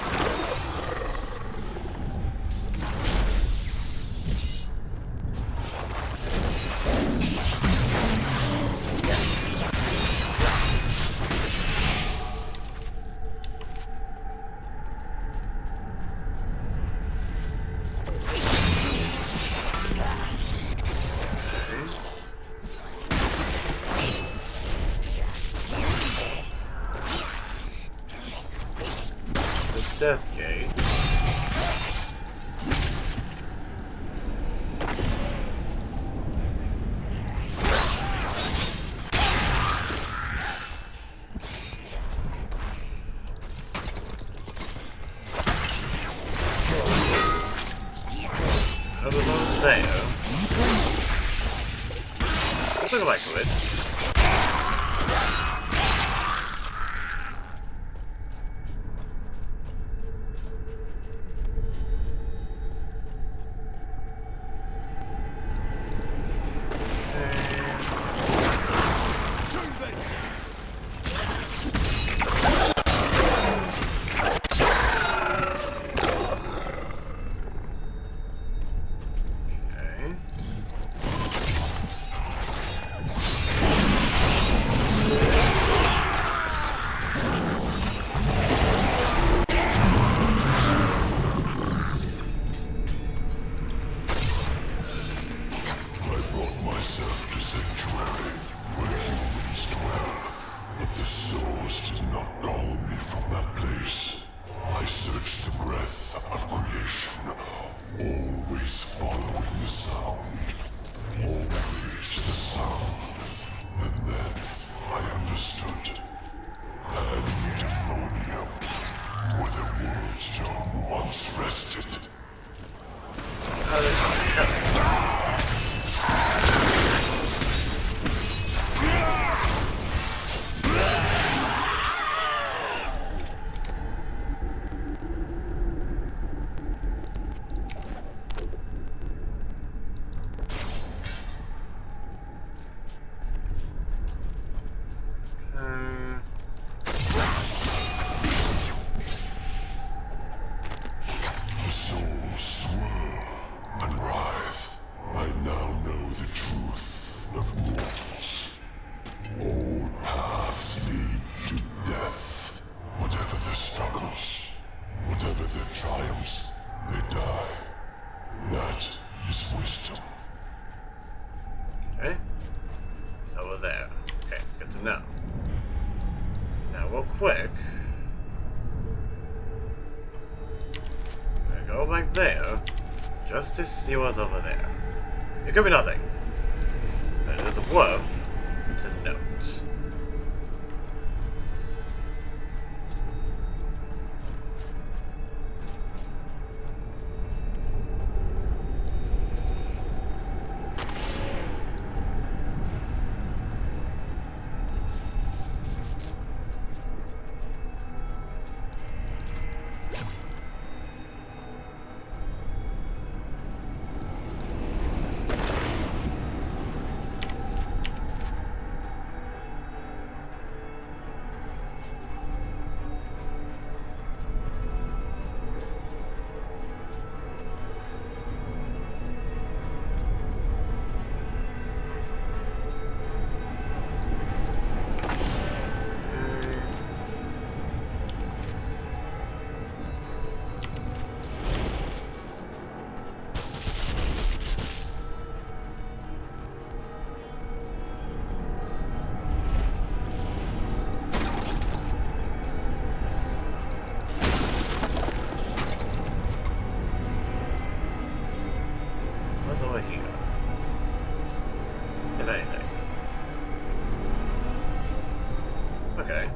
A: Death Gate. That was on there. Let's look back to it. real quick. I go back there just to see what's over there. It could be nothing, but it is worth to note. What's over here? If anything. Okay.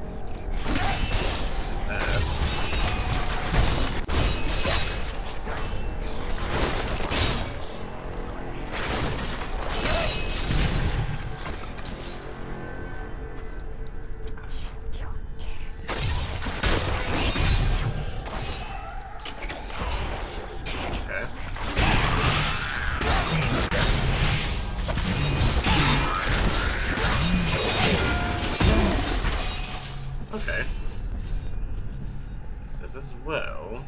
A: Okay. This as well.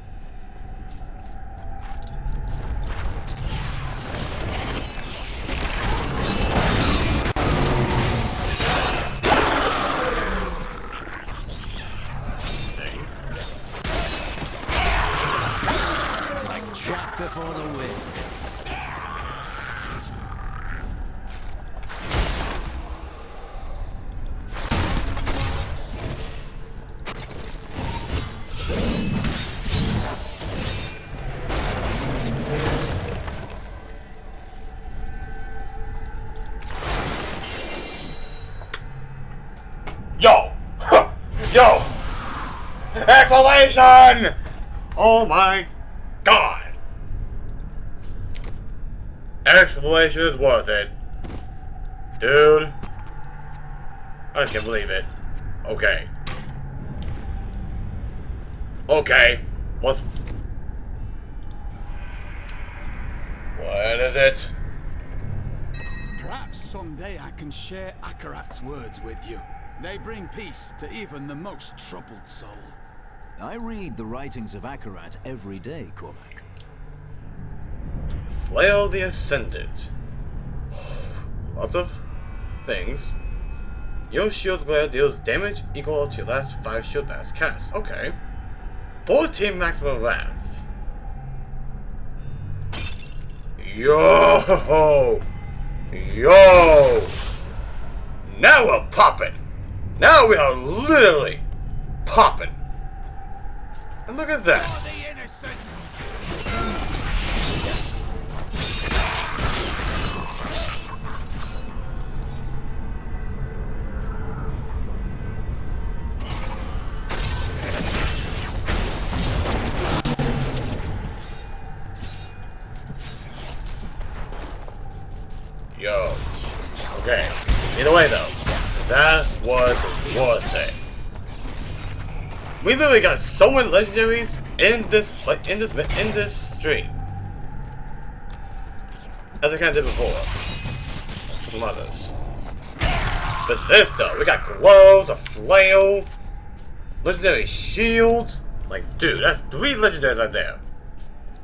E: Like Jack before the wind.
A: Yo! Yo! Exclamation! Oh my god! Exploration is worth it. Dude. I just can't believe it. Okay. Okay. What is it?
B: Perhaps someday I can share Akarat's words with you. They bring peace to even the most troubled soul.
E: I read the writings of Akarat every day, Cormac.
A: Flail the Ascended. Lots of things. Your shield glare deals damage equal to your last 5 shield mass casts. Okay. 14 maximum wrath. Yo! Yo! Now we're popping! Now we are literally popping! And look at that! Yo. Okay. Either way though, that was worth it. We literally got so many legendaries in this stream. As I kinda did before. With some others. But this though, we got gloves, a flail, legendary shields. Like, dude, that's 3 legendaries right there.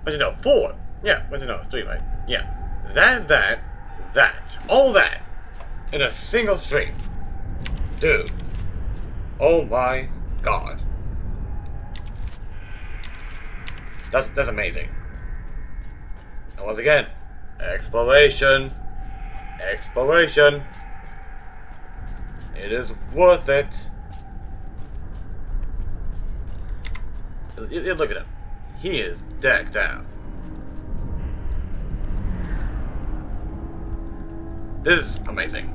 A: Actually, no, 4. Yeah, actually, no, 3, right? Yeah. That. All that. In a single stream. Dude. Oh my god. That's amazing. And once again, exploration. Exploration. It is worth it. Look at him. He is decked out. This is amazing.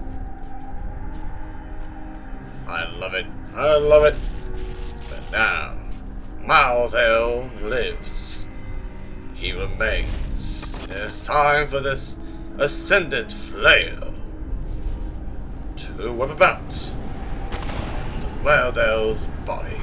A: I love it. I love it. But now, Malthael lives. He remains. It's time for this ascended flail to whip about to Malthael's body.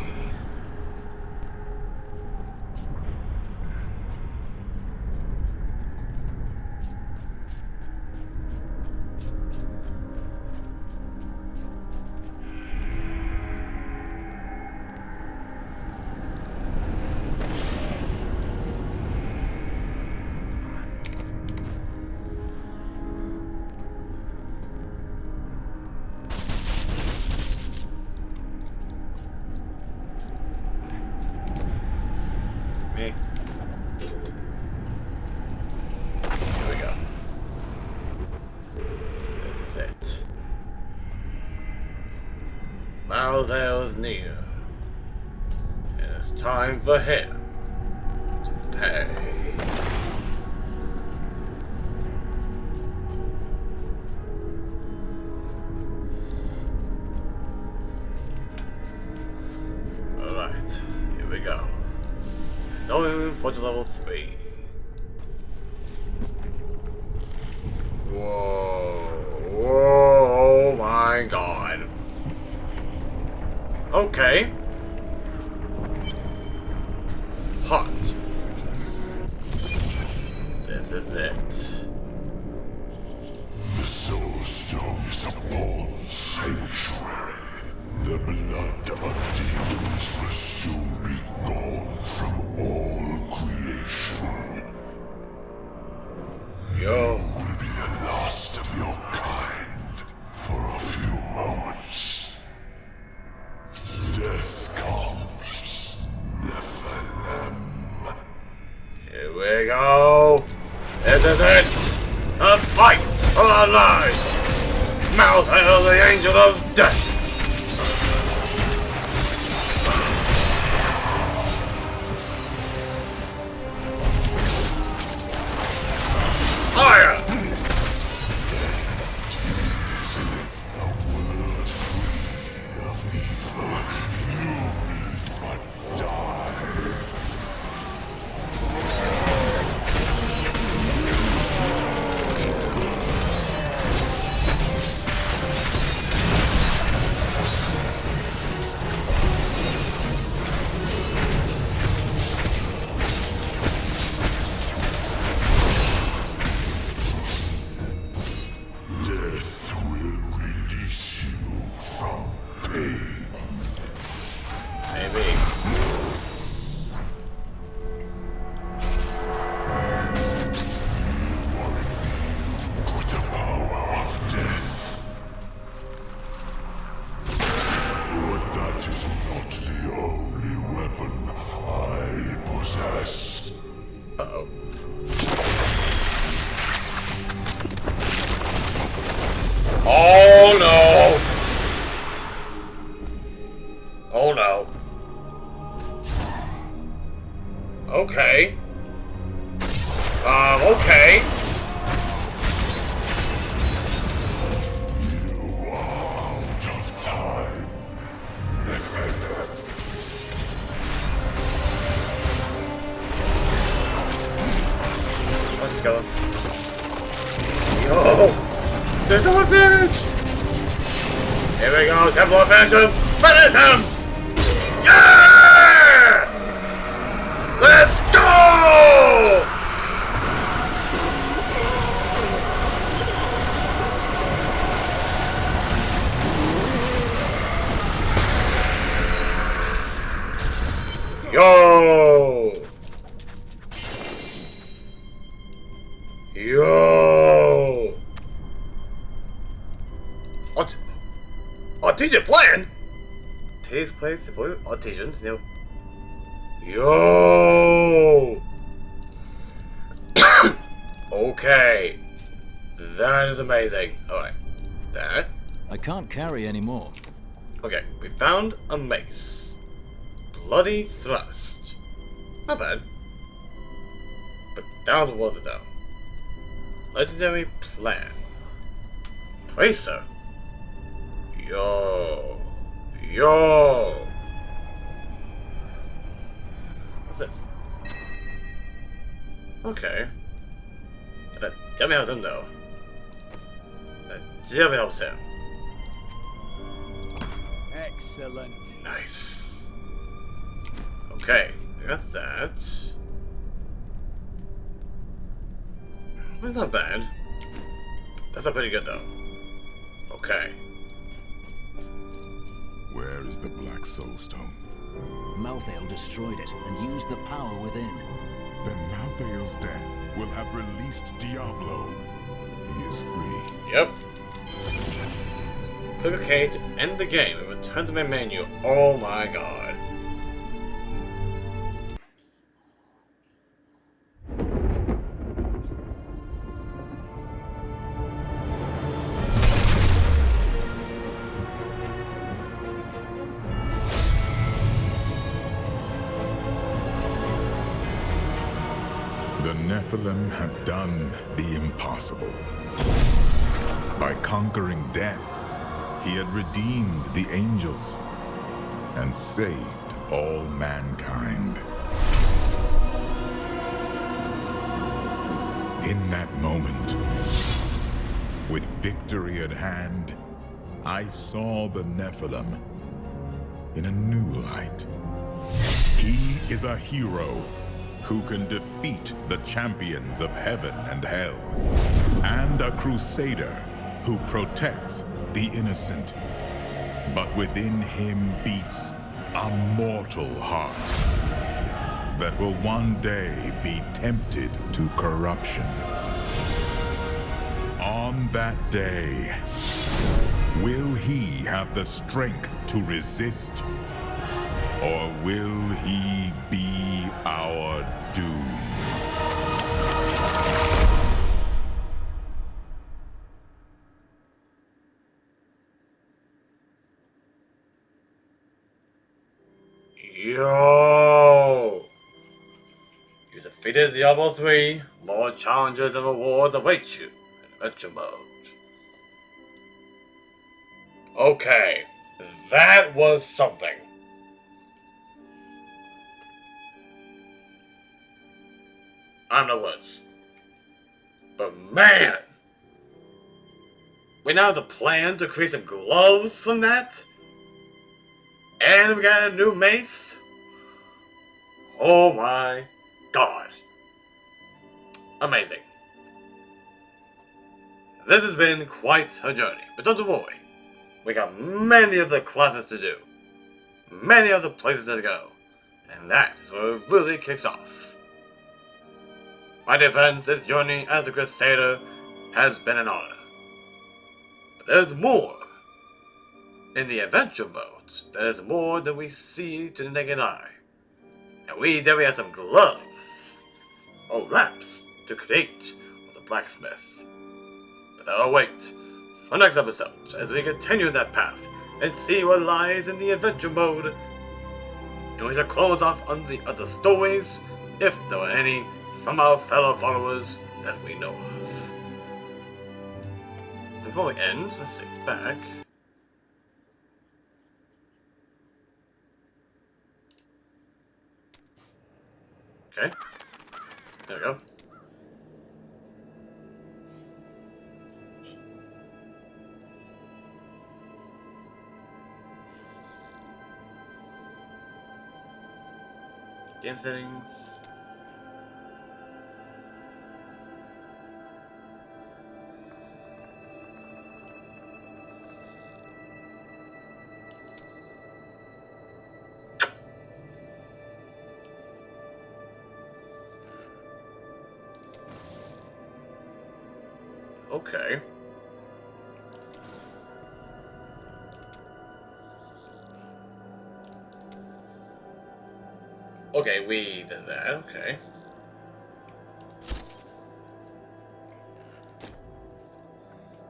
A: Me. Here we go. This is it. Malthael's near. And it's time for him to pay. Alright, here we go. Going for the level 3. Whoa. Whoa, oh my god. Okay. Hot fortress. This is it.
Q: The Soul Stone is a born sanctuary. The blood of demons will soon be gone from all creation. You will be the last of your kind for a few moments. Death comes, NEPHALEEMM.
A: Here we go. This is it. A fight for our lives. Malthael, the angel of death. Fire! Oh no! Oh no. Okay. Okay.
Q: You are out of time, NEPHALEEMM.
A: Let's go. Yo! There's no advantage! Here we go, Temple Offensive! Finish him! Yeah! Let's go! Yo! Yo! Artesian playing? Today's place, Artesians, new. Yo! Okay. That is amazing. Alright. That.
E: I can't carry anymore.
A: Okay, we found a mace. Bloody Thrust. Not bad. But down was it though. Legendary plan. Tracer. Yo. Yo. What's this? Okay. That definitely helps him though. That definitely helps him.
B: Excellent.
A: Nice. Okay, I got that. That's not bad. That's not pretty good though. Okay.
N: Where is the Black Soulstone?
E: Malthael destroyed it and used the power within.
N: Then Malthael's death will have released Diablo. He is free.
A: Yep. Click OK to end the game and return to my menu. Oh my god.
N: The Nephilim had done the impossible. By conquering death, he had redeemed the angels and saved all mankind. In that moment, with victory at hand, I saw the Nephilim in a new light. He is a hero who can defeat the champions of heaven and hell, and a crusader who protects the innocent. But within him beats a mortal heart that will one day be tempted to corruption. On that day, will he have the strength to resist, or will he be our doom?
A: Yo! You defeated Diablo 3. More challenges and rewards await you in Adventure Mode. Okay, that was something. I don't know words. But man! We now have the plan to create some gloves from that? And we got a new mace? Oh my god. Amazing. This has been quite a journey, but don't worry. We got many of the classes to do. Many of the places to go. And that is where it really kicks off. My dear friends, this journey as a Crusader has been an honor. But there's more. In the adventure mode, there's more than we see to the naked eye. And we definitely have some gloves, or wraps, to create with the blacksmith. But that'll wait for next episode, as we continue that path and see what lies in the adventure mode. And we shall close off on the other stories, if there are any, from our fellow followers that we know of. Before we end, let's see, back. Okay. There we go. Game settings. Okay. Okay, we did that, okay.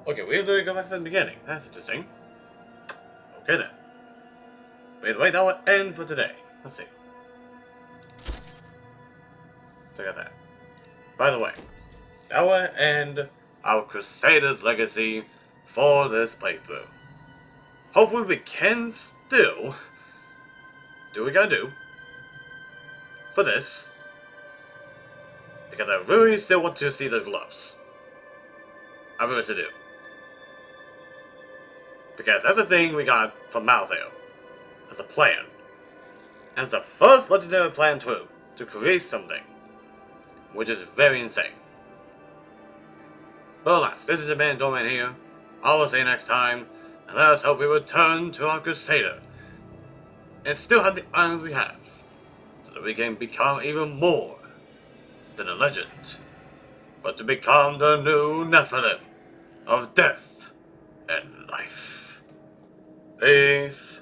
A: Okay, we literally go back to the beginning. That's interesting. Okay then. By the way, that will end for today. Let's see. So I got that. By the way, that will end our Crusader's legacy for this playthrough. Hopefully we can still do what we gotta do for this. Because I really still want to see the gloves. I really still do. Because that's the thing we got from Malthael. As a plan. And it's the first legendary plan through to create something. Which is very insane. But alas, this is the Man Doorman here. I will see you next time. And let us hope we return to our Crusader. And still have the islands we have. So that we can become even more than a legend. But to become the new Nephilim of death and life. Peace.